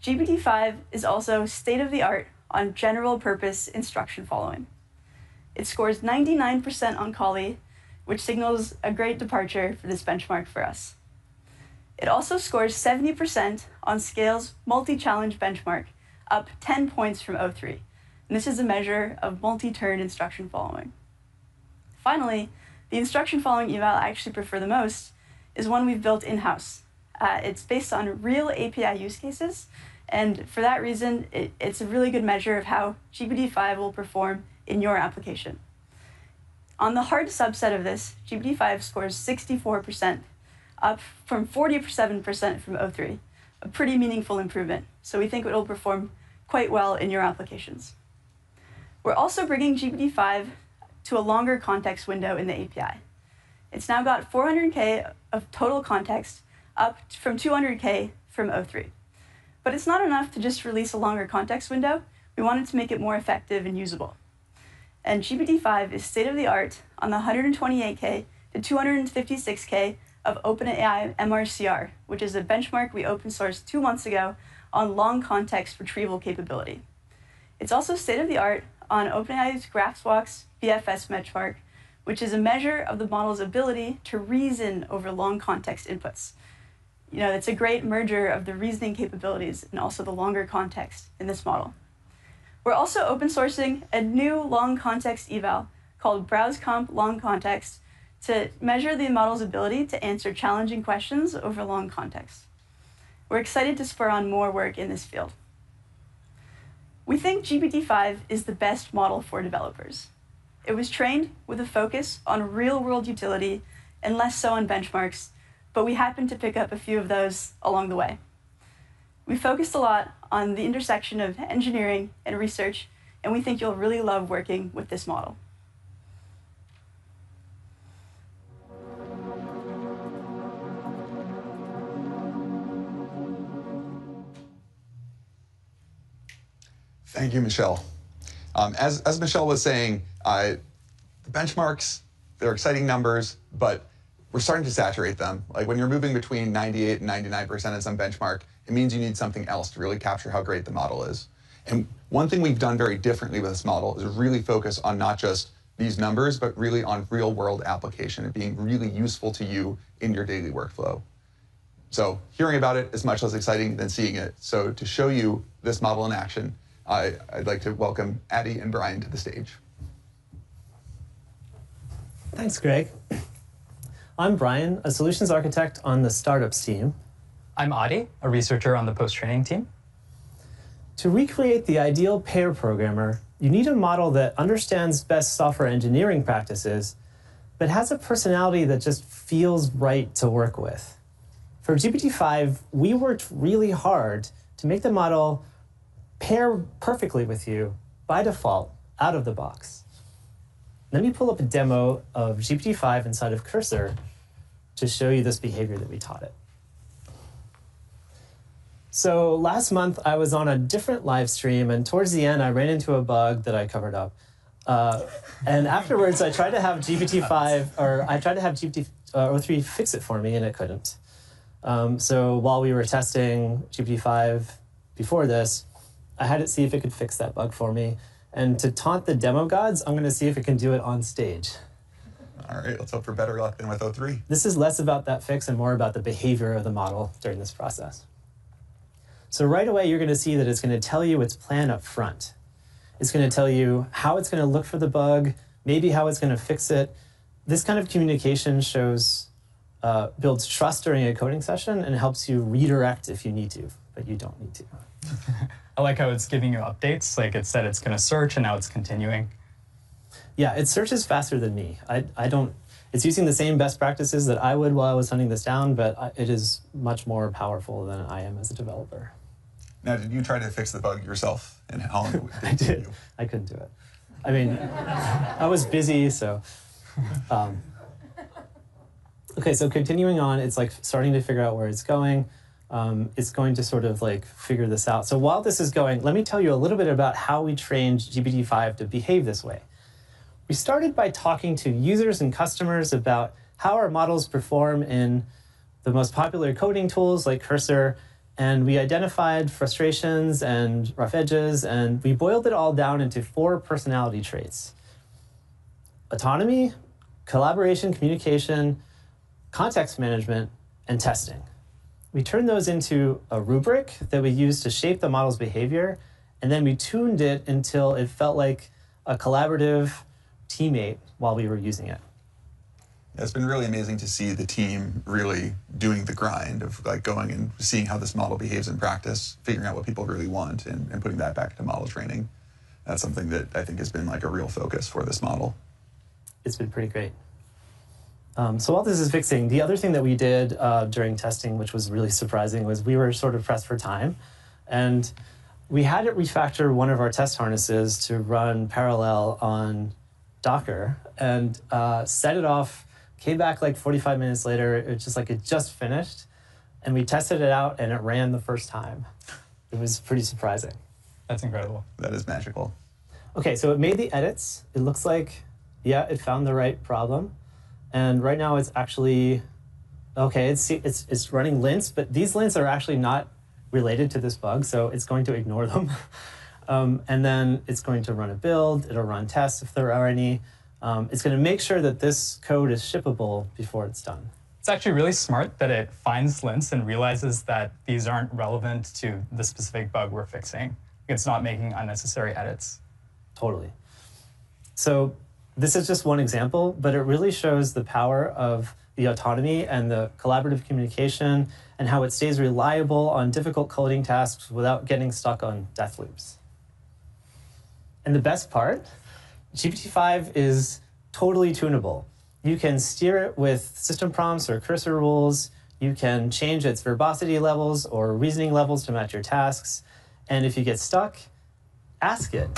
GPT-5 is also state-of-the-art on general-purpose instruction following. It scores 99% on Collie, which signals a great departure for this benchmark for us. It also scores 70% on Scale's multi-challenge benchmark, up 10 points from O3. And this is a measure of multi-turn instruction following. Finally, the instruction following eval I actually prefer the most is one we've built in-house. It's based on real API use cases, and for that reason, it's a really good measure of how GPT-5 will perform in your application. On the hard subset of this, GPT-5 scores 64%, up from 47% from O3, a pretty meaningful improvement. So we think it will perform quite well in your applications. We're also bringing GPT-5 to a longer context window in the API. It's now got 400K of total context, up from 200K from O3. But it's not enough to just release a longer context window. We wanted to make it more effective and usable. And GPT-5 is state-of-the-art on the 128K to 256K of OpenAI MRCR, which is a benchmark we open sourced 2 months ago on long context retrieval capability. It's also state-of-the-art on OpenAI's GraphsWalk's BFS benchmark, which is a measure of the model's ability to reason over long context inputs. You know, it's a great merger of the reasoning capabilities and also the longer context in this model. We're also open sourcing a new long context eval called BrowseComp Long Context to measure the model's ability to answer challenging questions over long context. We're excited to spur on more work in this field. We think GPT-5 is the best model for developers. It was trained with a focus on real-world utility and less so on benchmarks, but we happened to pick up a few of those along the way. We focused a lot on the intersection of engineering and research, and we think you'll really love working with this model. Thank you, Michelle. As Michelle was saying, the benchmarks, they're exciting numbers, but we're starting to saturate them. Like when you're moving between 98 and 99% in some benchmark, it means you need something else to really capture how great the model is. And one thing we've done very differently with this model is really focus on not just these numbers, but really on real world application and being really useful to you in your daily workflow. So hearing about it is much less exciting than seeing it. So to show you this model in action, I'd like to welcome Addie and Brian to the stage. Thanks, Greg. I'm Brian, a solutions architect on the startups team. I'm Adi, a researcher on the post-training team. To recreate the ideal pair programmer, you need a model that understands best software engineering practices, but has a personality that just feels right to work with. For GPT-5, we worked really hard to make the model pair perfectly with you by default, out of the box. Let me pull up a demo of GPT-5 inside of Cursor to show you this behavior that we taught it. So last month, I was on a different live stream, and towards the end, I ran into a bug that I covered up. And afterwards, I tried to have GPT-3 fix it for me, and it couldn't. So while we were testing GPT-5 before this, I had it see if it could fix that bug for me. And to taunt the demo gods, I'm going to see if it can do it on stage. All right, let's hope for better luck than with O3. This is less about that fix and more about the behavior of the model during this process. So right away, you're going to see that it's going to tell you its plan up front. It's going to tell you how it's going to look for the bug, maybe how it's going to fix it. This kind of communication builds trust during a coding session and helps you redirect if you need to, but you don't need to. I like how it's giving you updates. Like it said it's going to search, and now it's continuing. Yeah, it searches faster than me. It's using the same best practices that I would while I was hunting this down, but it is much more powerful than I am as a developer. Now, did you try to fix the bug yourself? And how long did it take you? I couldn't do it. I mean, I was busy, so. Okay, so continuing on, it's like starting to figure out where it's going. It's going to sort of like figure this out. So while this is going, let me tell you a little bit about how we trained GPT-5 to behave this way. We started by talking to users and customers about how our models perform in the most popular coding tools like Cursor, and we identified frustrations and rough edges, and we boiled it all down into 4 personality traits: autonomy, collaboration, communication, context management, and testing. We turned those into a rubric that we used to shape the model's behavior, and then we tuned it until it felt like a collaborative teammate while we were using it. It's been really amazing to see the team really doing the grind of like going and seeing how this model behaves in practice, figuring out what people really want, and putting that back into model training. That's something that I think has been like a real focus for this model. It's been pretty great. So while this is fixing, the other thing that we did during testing, which was really surprising, was we were sort of pressed for time. And we had it refactor one of our test harnesses to run parallel on Docker and set it off, came back like 45 minutes later. It's just like it just finished. And we tested it out and it ran the first time. It was pretty surprising. That's incredible. That is magical. Okay, so it made the edits. It looks like, yeah, it found the right problem. And right now it's actually, okay, it's running lints, but these lints are actually not related to this bug, so it's going to ignore them. And then it's going to run a build, it'll run tests if there are any. It's going to make sure that this code is shippable before it's done. It's actually really smart that it finds lints and realizes that these aren't relevant to the specific bug we're fixing. It's not making unnecessary edits. Totally. So this is just one example, but it really shows the power of the autonomy and the collaborative communication and how it stays reliable on difficult coding tasks without getting stuck on death loops. And the best part, GPT-5 is totally tunable. You can steer it with system prompts or cursor rules. You can change its verbosity levels or reasoning levels to match your tasks. And if you get stuck, ask it.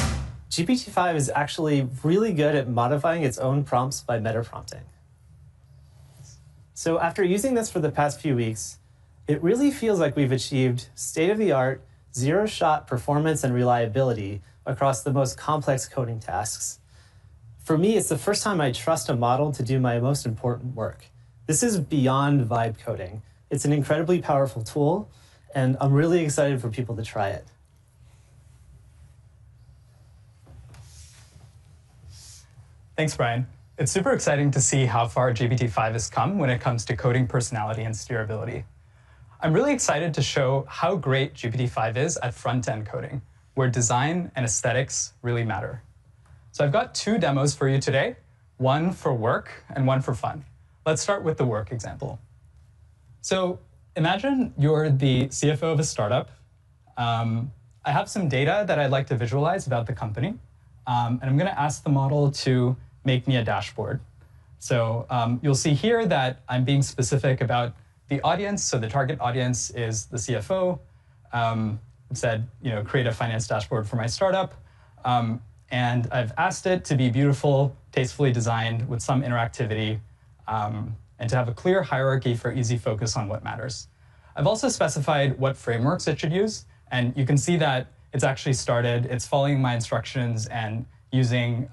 GPT-5 is actually really good at modifying its own prompts by meta-prompting. So after using this for the past few weeks, it really feels like we've achieved state-of-the-art, zero-shot performance and reliability across the most complex coding tasks. For me, it's the first time I trust a model to do my most important work. This is beyond vibe coding. It's an incredibly powerful tool, and I'm really excited for people to try it. Thanks, Brian. It's super exciting to see how far GPT-5 has come when it comes to coding personality and steerability. I'm really excited to show how great GPT-5 is at front-end coding, where design and aesthetics really matter. So I've got two demos for you today, one for work and one for fun. Let's start with the work example. So imagine you're the CFO of a startup. I have some data that I'd like to visualize about the company. And I'm going to ask the model to make me a dashboard. So you'll see here that I'm being specific about the audience. So the target audience is the CFO. It said, create a finance dashboard for my startup. And I've asked it to be beautiful, tastefully designed with some interactivity, and to have a clear hierarchy for easy focus on what matters. I've also specified what frameworks it should use. And you can see that it's actually started. It's following my instructions and using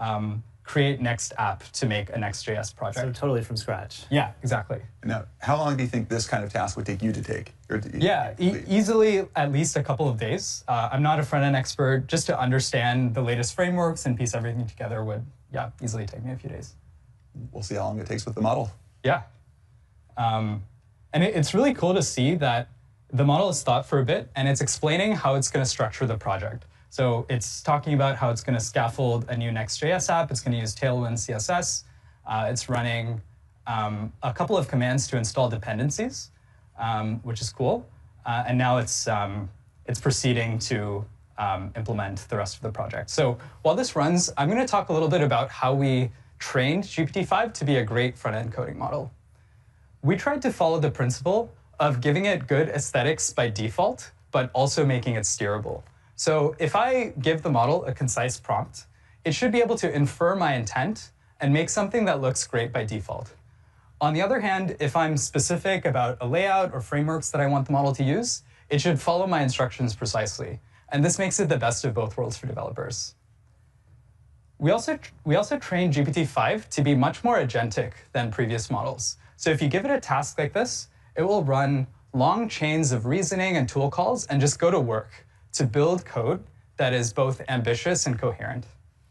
create next app to make a Next.js project. So totally from scratch. Yeah, exactly. Now, how long do you think this kind of task would take you to take? Yeah, easily at least a couple of days. I'm not a front-end expert. Just to understand the latest frameworks and piece everything together would, easily take me a few days. We'll see how long it takes with the model. Yeah. And it's really cool to see that the model has thought for a bit, and it's explaining how it's going to structure the project. So it's talking about how it's going to scaffold a new Next.js app. It's going to use Tailwind CSS. It's running a couple of commands to install dependencies, which is cool. And now it's proceeding to implement the rest of the project. So while this runs, I'm going to talk a little bit about how we trained GPT-5 to be a great front-end coding model. We tried to follow the principle of giving it good aesthetics by default, but also making it steerable. So if I give the model a concise prompt, it should be able to infer my intent and make something that looks great by default. On the other hand, if I'm specific about a layout or frameworks that I want the model to use, it should follow my instructions precisely. And this makes it the best of both worlds for developers. We also trained GPT-5 to be much more agentic than previous models. So if you give it a task like this, it will run long chains of reasoning and tool calls and just go to work to build code that is both ambitious and coherent.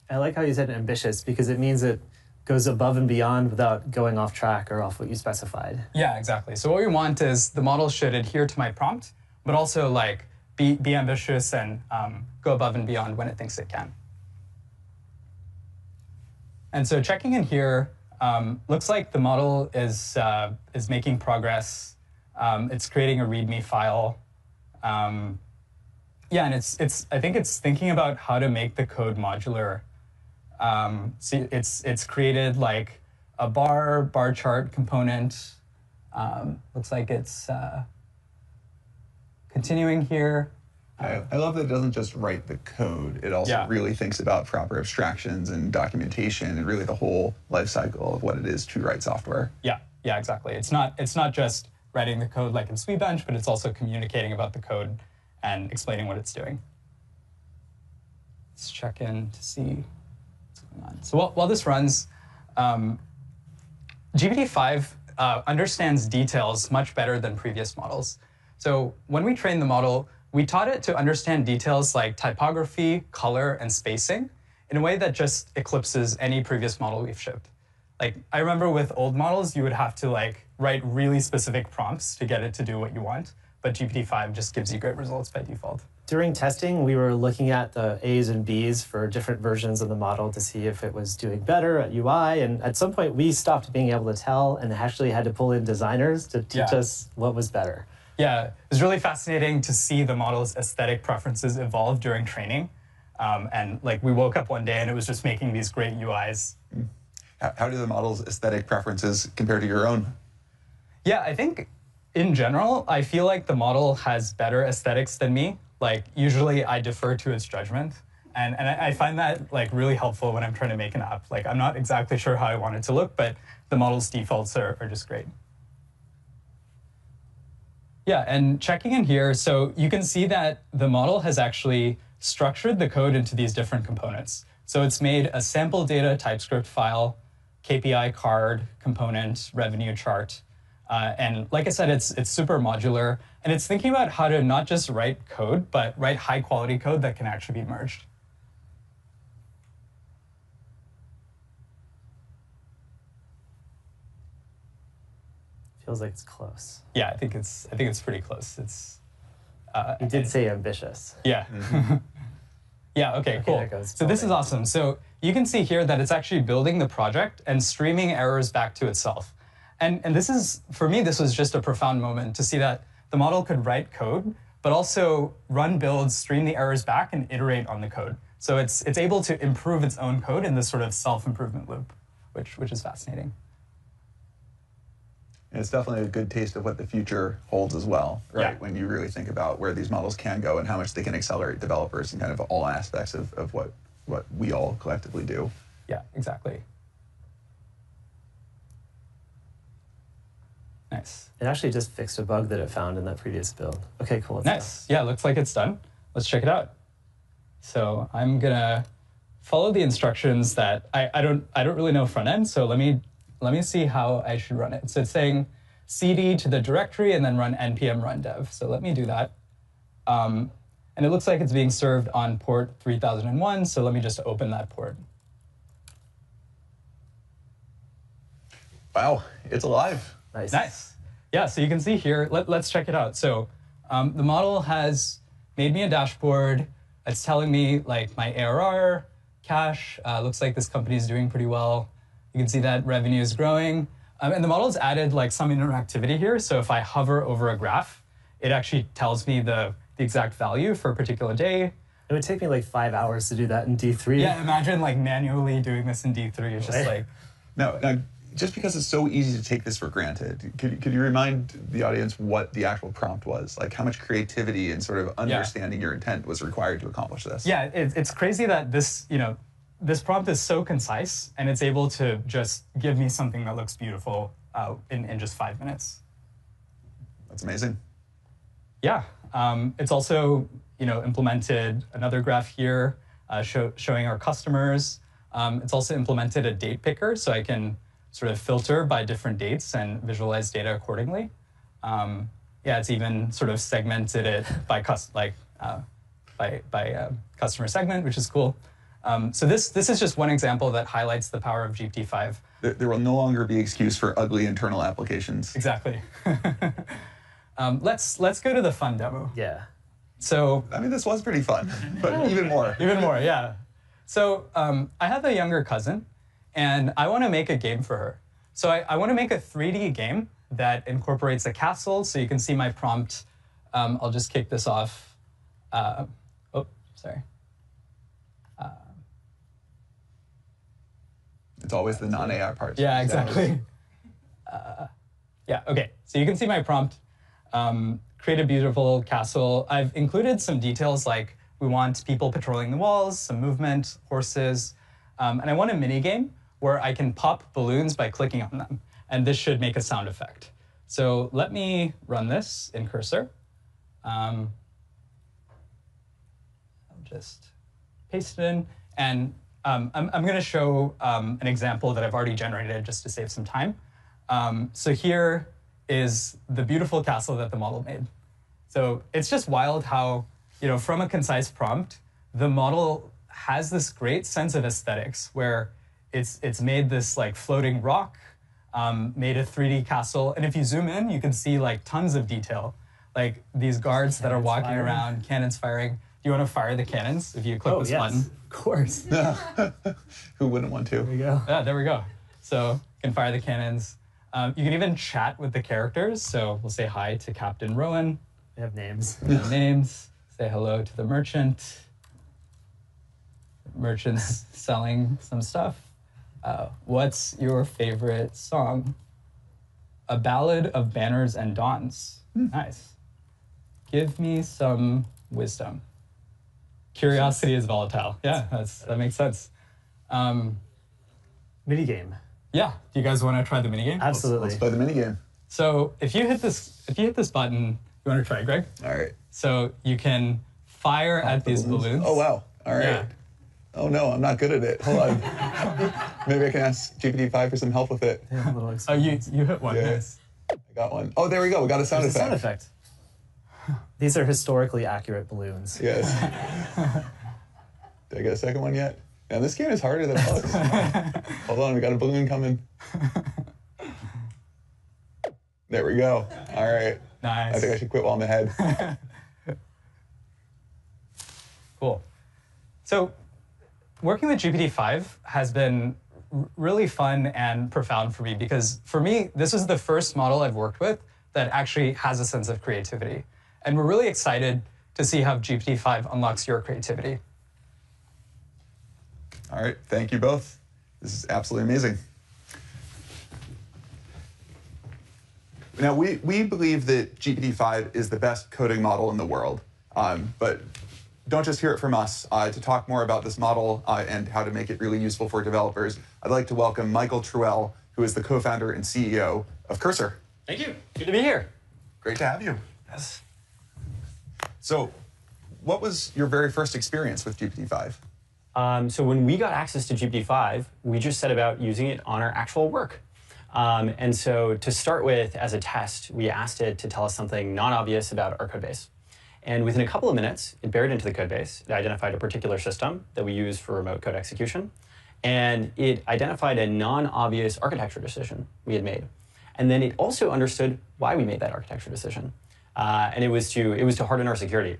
I like how you said ambitious because it means it goes above and beyond without going off track or off what you specified. Yeah, exactly. So what we want is the model should adhere to my prompt, but also be ambitious and go above and beyond when it thinks it can. And so checking in here, looks like the model is making progress. It's creating a README file. Yeah, and I think it's thinking about how to make the code modular. So it's created like a bar chart component. Looks like it's continuing here. I love that it doesn't just write the code. It also really thinks about proper abstractions and documentation and really the whole life cycle of what it is to write software. Yeah, exactly. It's not just writing the code like in SweetBench, but it's also communicating about the code and explaining what it's doing. Let's check in to see what's going on. So while this runs, GPT-5 understands details much better than previous models. So when we trained the model, we taught it to understand details like typography, color, and spacing in a way that just eclipses any previous model we've shipped. Like, I remember with old models, you would have to write really specific prompts to get it to do what you want, but GPT-5 just gives you great results by default. During testing, we were looking at the A's and B's for different versions of the model to see if it was doing better at UI, and at some point we stopped being able to tell and actually had to pull in designers to teach us what was better. Yeah, it was really fascinating to see the model's aesthetic preferences evolve during training. And we woke up one day and it was just making these great UIs. How do the model's aesthetic preferences compare to your own? Yeah, I think in general, I feel like the model has better aesthetics than me. Usually I defer to its judgment. And I find that really helpful when I'm trying to make an app. I'm not exactly sure how I want it to look, but the model's defaults are just great. Yeah, and checking in here, so you can see that the model has actually structured the code into these different components. So it's made a sample data TypeScript file, KPI card component, revenue chart. And like I said, it's super modular. And it's thinking about how to not just write code, but write high quality code that can actually be merged. Feels like it's close. Yeah, I think it's pretty close. It's. You did say ambitious. Yeah. Yeah. Okay. Cool. So this is awesome. So you can see here that it's actually building the project and streaming errors back to itself. And this is, for me, this was just a profound moment to see that the model could write code, but also run builds, stream the errors back, and iterate on the code. So it's able to improve its own code in this sort of self-improvement loop, which is fascinating. And it's definitely a good taste of what the future holds as well, right? Yeah. When you really think about where these models can go and how much they can accelerate developers and kind of all aspects of what we all collectively do. Yeah, exactly. Nice. It actually just fixed a bug that it found in that previous build. Okay, cool. Nice. Yeah, looks like it's done. Let's check it out. So I'm gonna follow the instructions that I don't really know front end. So let me see how I should run it. So it's saying cd to the directory and then run npm run dev. So let me do that. And it looks like it's being served on port 3001. So let me just open that port. Wow, it's alive. Nice. Nice. Yeah, so you can see here, let's check it out. So the model has made me a dashboard. It's telling me my ARR, cash. Looks like this company is doing pretty well. You can see that revenue is growing. And the model's added some interactivity here. So if I hover over a graph, it actually tells me the exact value for a particular day. It would take me 5 hours to do that in D3. Yeah, imagine manually doing this in D3. It's just Now, just because it's so easy to take this for granted, could you remind the audience what the actual prompt was? How much creativity and sort of understanding your intent was required to accomplish this? Yeah, it's crazy that this prompt is so concise and it's able to just give me something that looks beautiful in just 5 minutes. That's amazing. Yeah, it's also implemented another graph here showing our customers. It's also implemented a date picker, so I can sort of filter by different dates and visualize data accordingly. Yeah, it's even sort of segmented it by customer segment, which is cool. So this is just one example that highlights the power of GPT-5. There will no longer be excuse for ugly internal applications. Exactly. Let's go to the fun demo. Yeah. So I mean, this was pretty fun, but even more. Even more, yeah. So I have a younger cousin, and I want to make a game for her. So I want to make a 3D game that incorporates a castle. So you can see my prompt. I'll just kick this off. Oh, sorry. It's always the non-AI parts. Yeah, exactly. Yeah, okay. So you can see my prompt. Create a beautiful castle. I've included some details like we want people patrolling the walls, some movement, horses, and I want a mini game where I can pop balloons by clicking on them. And this should make a sound effect. So let me run this in Cursor. I'll just paste it in. And I'm going to show an example that I've already generated just to save some time. So here is the beautiful castle that the model made. So it's just wild how, from a concise prompt, the model has this great sense of aesthetics where it's made this like floating rock, made a 3D castle. And if you zoom in, you can see like tons of detail, like these guards that are walking around, cannons firing. Do you want to fire the cannons if you click this button? Of course. Who wouldn't want to? There we go. Yeah, there we go. So you can fire the cannons. You can even chat with the characters. So we'll say hi to Captain Rowan. They have names. They have names. Say hello to the merchant. Merchant's selling some stuff. What's your favorite song? A Ballad of Banners and Dawns. Nice. Give me some wisdom. Curiosity is volatile. Yeah, that makes sense. Minigame. Yeah. Do you guys want to try the minigame? Absolutely. Let's play the minigame. So if you hit this button, you want to try, Greg? All right. So you can fire at these balloons. Oh, wow. All right. Yeah. Oh, no, I'm not good at it. Hold on. Maybe I can ask GPT-5 for some help with it. Yeah, a little Oh, you hit one. Yeah. Nice. I got one. Oh, there we go. We got a sound There's effect. a sound effect. These are historically accurate balloons. Yes. Did I get a second one yet? Man, this game is harder than it looks. Hold on, we got a balloon coming. There we go. All right. Nice. I think I should quit while I'm ahead. Cool. So working with GPT-5 has been really fun and profound for me because for me, this is the first model I've worked with that actually has a sense of creativity. And we're really excited to see how GPT-5 unlocks your creativity. All right, thank you both. This is absolutely amazing. Now, we believe that GPT-5 is the best coding model in the world, but don't just hear it from us. To talk more about this model and how to make it really useful for developers, I'd like to welcome Michael Truell, who is the co-founder and CEO of Cursor. Thank you. Good to be here. Great to have you. Yes. So, what was your very first experience with GPT-5? So when we got access to GPT-5, we just set about using it on our actual work. And so to start with, as a test, we asked it to tell us something non-obvious about our code base. And within a couple of minutes, it buried into the code base. It identified a particular system that we use for remote code execution. And it identified a non-obvious architecture decision we had made. And then it also understood why we made that architecture decision. And it was to harden our security.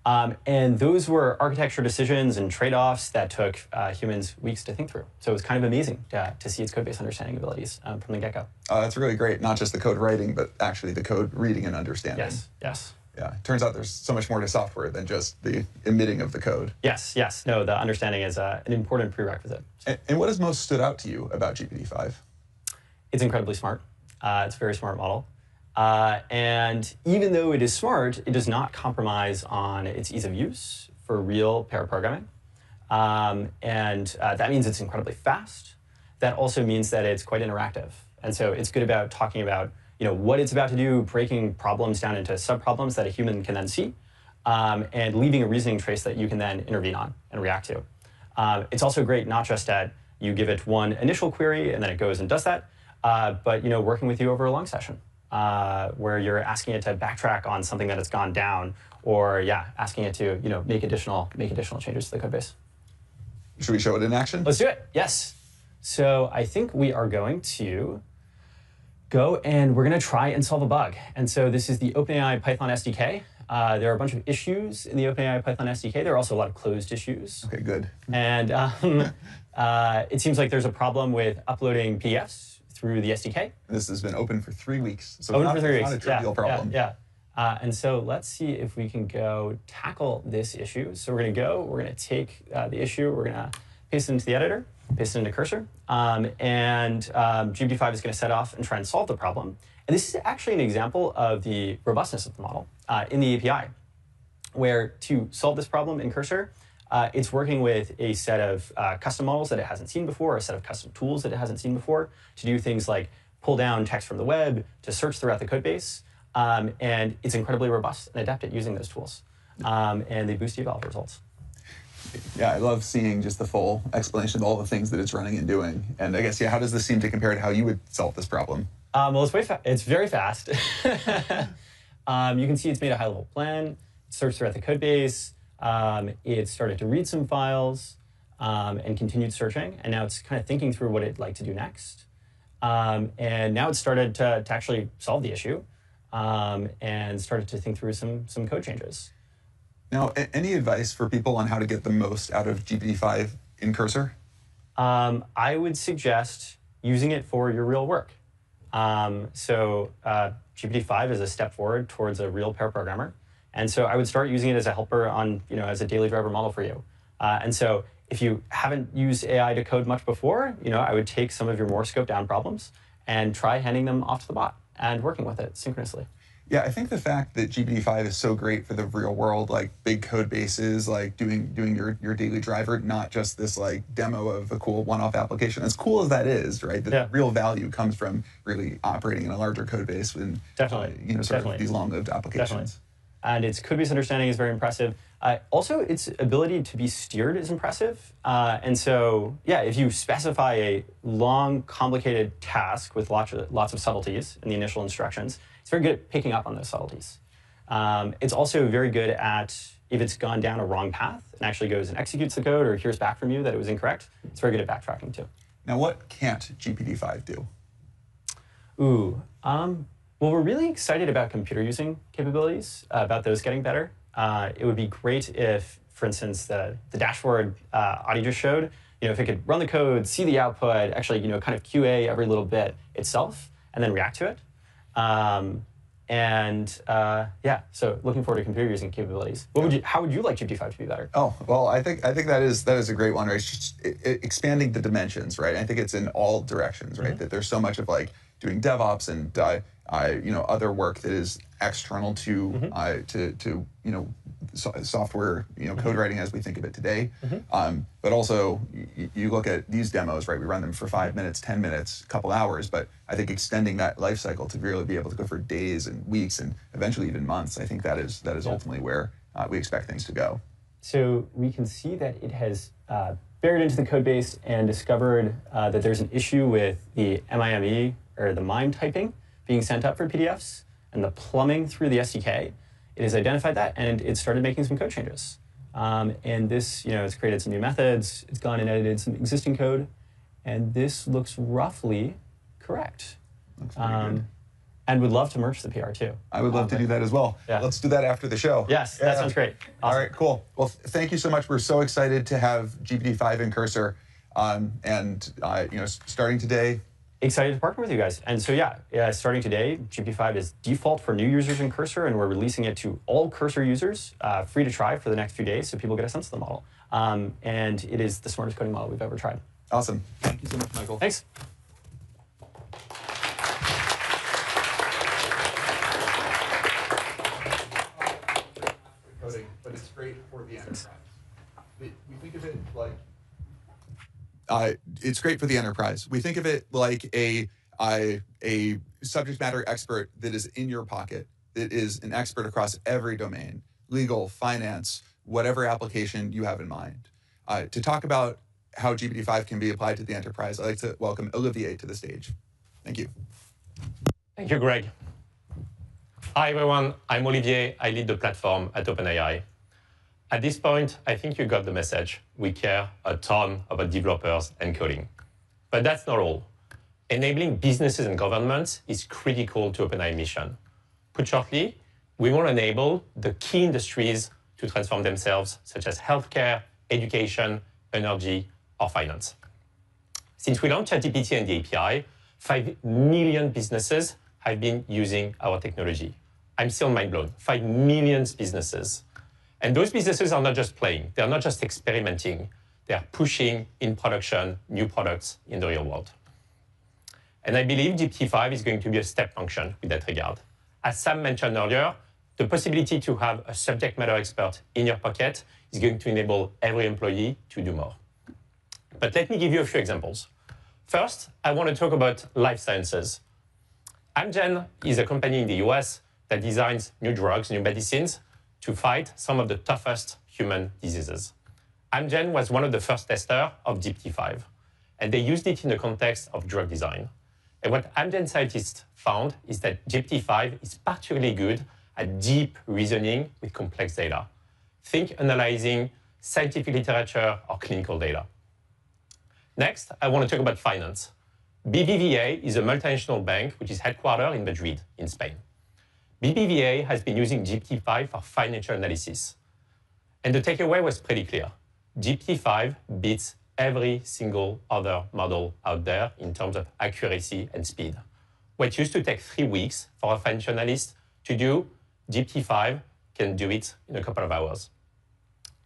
And those were architecture decisions and trade-offs that took humans weeks to think through. So it was kind of amazing to see its code-based understanding abilities from the get-go. That's really great. Not just the code writing, but actually the code reading and understanding. Yes, yes. Yeah, it turns out there's so much more to software than just the emitting of the code. Yes, yes. No, the understanding is an important prerequisite. And what has most stood out to you about GPT-5? It's incredibly smart. It's a very smart model. And even though it is smart, it does not compromise on its ease of use for real pair programming. That means it's incredibly fast. That also means that it's quite interactive. And so it's good about talking about what it's about to do, breaking problems down into subproblems that a human can then see, and leaving a reasoning trace that you can then intervene on and react to. It's also great not just that you give it one initial query and then it goes and does that, but working with you over a long session. Where you're asking it to backtrack on something that has gone down, or asking it to make additional changes to the code base. Should we show it in action? Let's do it. Yes. So I think we are going to go and we're going to try and solve a bug. And so this is the OpenAI Python SDK. There are a bunch of issues in the OpenAI Python SDK. There are also a lot of closed issues. Okay, good. And it seems like there's a problem with uploading PDFs through the SDK. This has been open for 3 weeks, so open for 3 weeks. Not a trivial problem. Yeah. And so let's see if we can go tackle this issue. So we're going to take the issue, we're going to paste it into the editor. paste it into Cursor, and GPT-5 is going to set off and try and solve the problem. And this is actually an example of the robustness of the model in the API, where to solve this problem in Cursor, it's working with a set of custom models that it hasn't seen before, a set of custom tools that it hasn't seen before, to do things like pull down text from the web, to search throughout the code base, and it's incredibly robust and adept at using those tools. And they boost eval results. Yeah, I love seeing just the full explanation of all the things that it's running and doing. And I guess, yeah, how does this seem to compare to how you would solve this problem? Well, it's very fast. You can see it's made a high-level plan, searched throughout the code base, it started to read some files, and continued searching, and now it's kind of thinking through what it'd like to do next. And now it's started to actually solve the issue, and started to think through some code changes. Now, any advice for people on how to get the most out of GPT-5 in Cursor? I would suggest using it for your real work. GPT-5 is a step forward towards a real pair programmer. And so I would start using it as a helper on, as a daily driver model for you. And so if you haven't used AI to code much before, I would take some of your more scoped down problems and try handing them off to the bot and working with it synchronously. Yeah, I think the fact that GPT-5 is so great for the real world, like big code bases, like doing your daily driver, not just this like demo of a cool one-off application. As cool as that is, right? The real value comes from really operating in a larger code base and sort of these long-lived applications. Definitely. And its code base understanding is very impressive. Also, its ability to be steered is impressive. And so, yeah, if you specify a long, complicated task with lots of subtleties in the initial instructions, it's very good at picking up on those subtleties. It's also very good at, if it's gone down a wrong path and actually goes and executes the code or hears back from you that it was incorrect, it's very good at backtracking too. Now, what can't GPT-5 do? Well, we're really excited about computer using capabilities, about those getting better. It would be great if, for instance, the dashboard Adi just showed, if it could run the code, see the output, actually, kind of QA every little bit itself, and then react to it. So looking forward to computer using capabilities. How would you like GPT-5 to be better? Oh, well, I think that is a great one, right? It's just expanding the dimensions, right? I think it's in all directions, right? That there's so much of like doing DevOps and other work that is external to software, code writing as we think of it today. But also, you look at these demos, right? We run them for 5 minutes, 10 minutes, a couple hours. But I think extending that life cycle to really be able to go for days and weeks and eventually even months, I think that is ultimately where we expect things to go. So we can see that it has buried into the code base and discovered that there's an issue with the MIME or the MIME typing being sent up for PDFs and the plumbing through the SDK. It has identified that and it started making some code changes. And this, it's created some new methods. It's gone and edited some existing code. And this looks roughly correct. Looks pretty good. And would love to merge the PR too. I would love to do that as well. Yeah. Let's do that after the show. Yes, that sounds great. Awesome. All right, cool. Well, thank you so much. We're so excited to have GPT-5 in Cursor. Starting today. Excited to partner with you guys. And so starting today, GPT-5 is default for new users in Cursor, and we're releasing it to all Cursor users, free to try for the next few days so people get a sense of the model. And it is the smartest coding model we've ever tried. Awesome. Thank you so much, Michael. Thanks. But it's great for the enterprise. We think of it like it's great for the enterprise. We think of it like a subject matter expert that is in your pocket, that is an expert across every domain, legal, finance, whatever application you have in mind. To talk about how GPT-5 can be applied to the enterprise, I'd like to welcome Olivier to the stage. Thank you. Thank you, Greg. Hi, everyone. I'm Olivier. I lead the platform at OpenAI. At this point, I think you got the message. We care a ton about developers and coding. But that's not all. Enabling businesses and governments is critical to OpenAI mission. Put shortly, we want to enable the key industries to transform themselves, such as healthcare, education, energy, or finance. Since we launched ChatGPT and the API, 5 million businesses have been using our technology. I'm still mind blown. 5 million businesses. And those businesses are not just playing. They're not just experimenting. They are pushing in production new products in the real world. And I believe GPT-5 is going to be a step function with that regard. As Sam mentioned earlier, the possibility to have a subject matter expert in your pocket is going to enable every employee to do more. But let me give you a few examples. First, I want to talk about life sciences. Amgen is a company in the US that designs new drugs, new medicines to fight some of the toughest human diseases. Amgen was one of the first testers of GPT-5, and they used it in the context of drug design. And what Amgen scientists found is that GPT-5 is particularly good at deep reasoning with complex data. Think analyzing scientific literature or clinical data. Next, I want to talk about finance. BBVA is a multinational bank which is headquartered in Madrid, in Spain. BBVA has been using GPT-5 for financial analysis. And the takeaway was pretty clear. GPT-5 beats every single other model out there in terms of accuracy and speed. What used to take 3 weeks for a financial analyst to do, GPT-5 can do it in a couple of hours.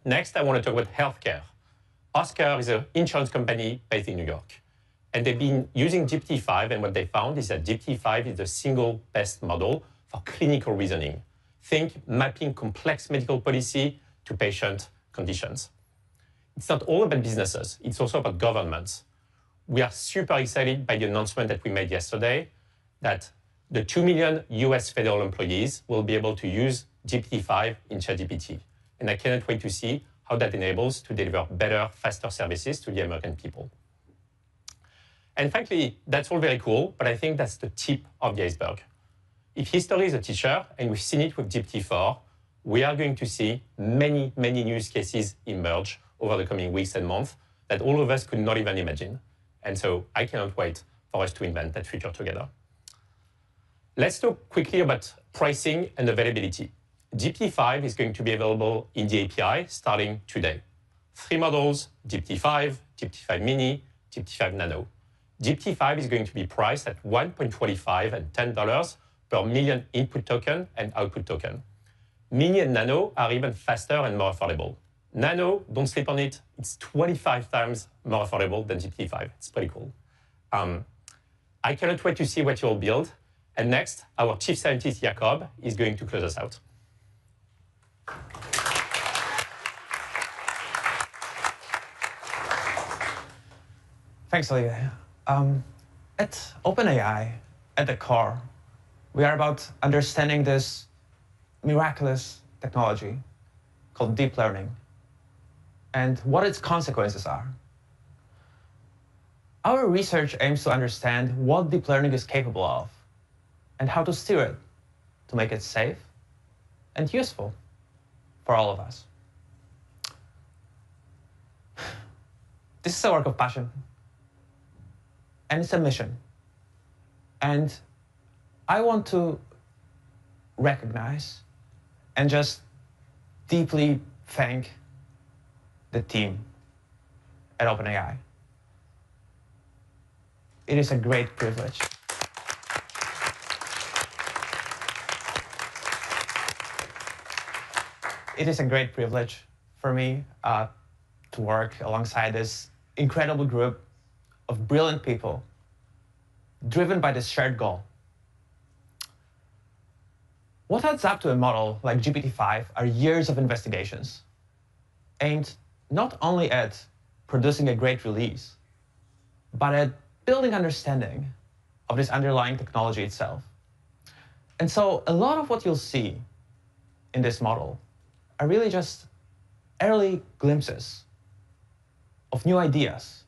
Next, I want to talk about healthcare. Oscar is an insurance company based in New York. And they've been using GPT-5, and what they found is that GPT-5 is the single best model for clinical reasoning. Think mapping complex medical policy to patient conditions. It's not all about businesses, it's also about governments. We are super excited by the announcement that we made yesterday that the 2 million US federal employees will be able to use GPT-5 in ChatGPT. And I cannot wait to see how that enables to deliver better, faster services to the American people. And frankly, that's all very cool, but I think that's the tip of the iceberg. If history is a teacher, and we've seen it with GPT-4, we are going to see many, many use cases emerge over the coming weeks and months that all of us could not even imagine. And so I cannot wait for us to invent that future together. Let's talk quickly about pricing and availability. GPT-5 is going to be available in the API starting today. 3 models, GPT-5, GPT-5 Mini, GPT-5 Nano. GPT-5 is going to be priced at $1.25 and $10 per million input token and output token. Mini and Nano are even faster and more affordable. Nano, don't sleep on it, it's 25 times more affordable than GPT-5. It's pretty cool. I cannot wait to see what you'll build. And next, our chief scientist, Jakob, is going to close us out. Thanks, Olivier. At OpenAI, at the core, we are about understanding this miraculous technology called deep learning and what its consequences are. Our research aims to understand what deep learning is capable of and how to steer it to make it safe and useful for all of us. This is a work of passion, and it's a mission. And I want to recognize and just deeply thank the team at OpenAI. It is a great privilege. It is a great privilege for me to work alongside this incredible group of brilliant people driven by this shared goal. What adds up to a model like GPT-5 are years of investigations aimed not only at producing a great release, but at building understanding of this underlying technology itself. And so a lot of what you'll see in this model are really just early glimpses of new ideas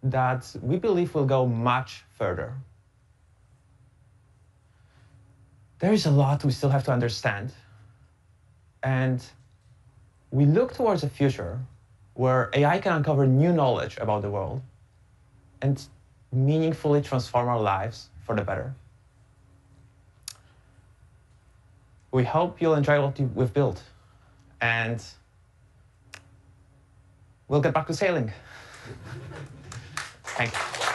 that we believe will go much further. There is a lot we still have to understand, and we look towards a future where AI can uncover new knowledge about the world and meaningfully transform our lives for the better. We hope you'll enjoy what we've built, and we'll get back to sailing. Thank you.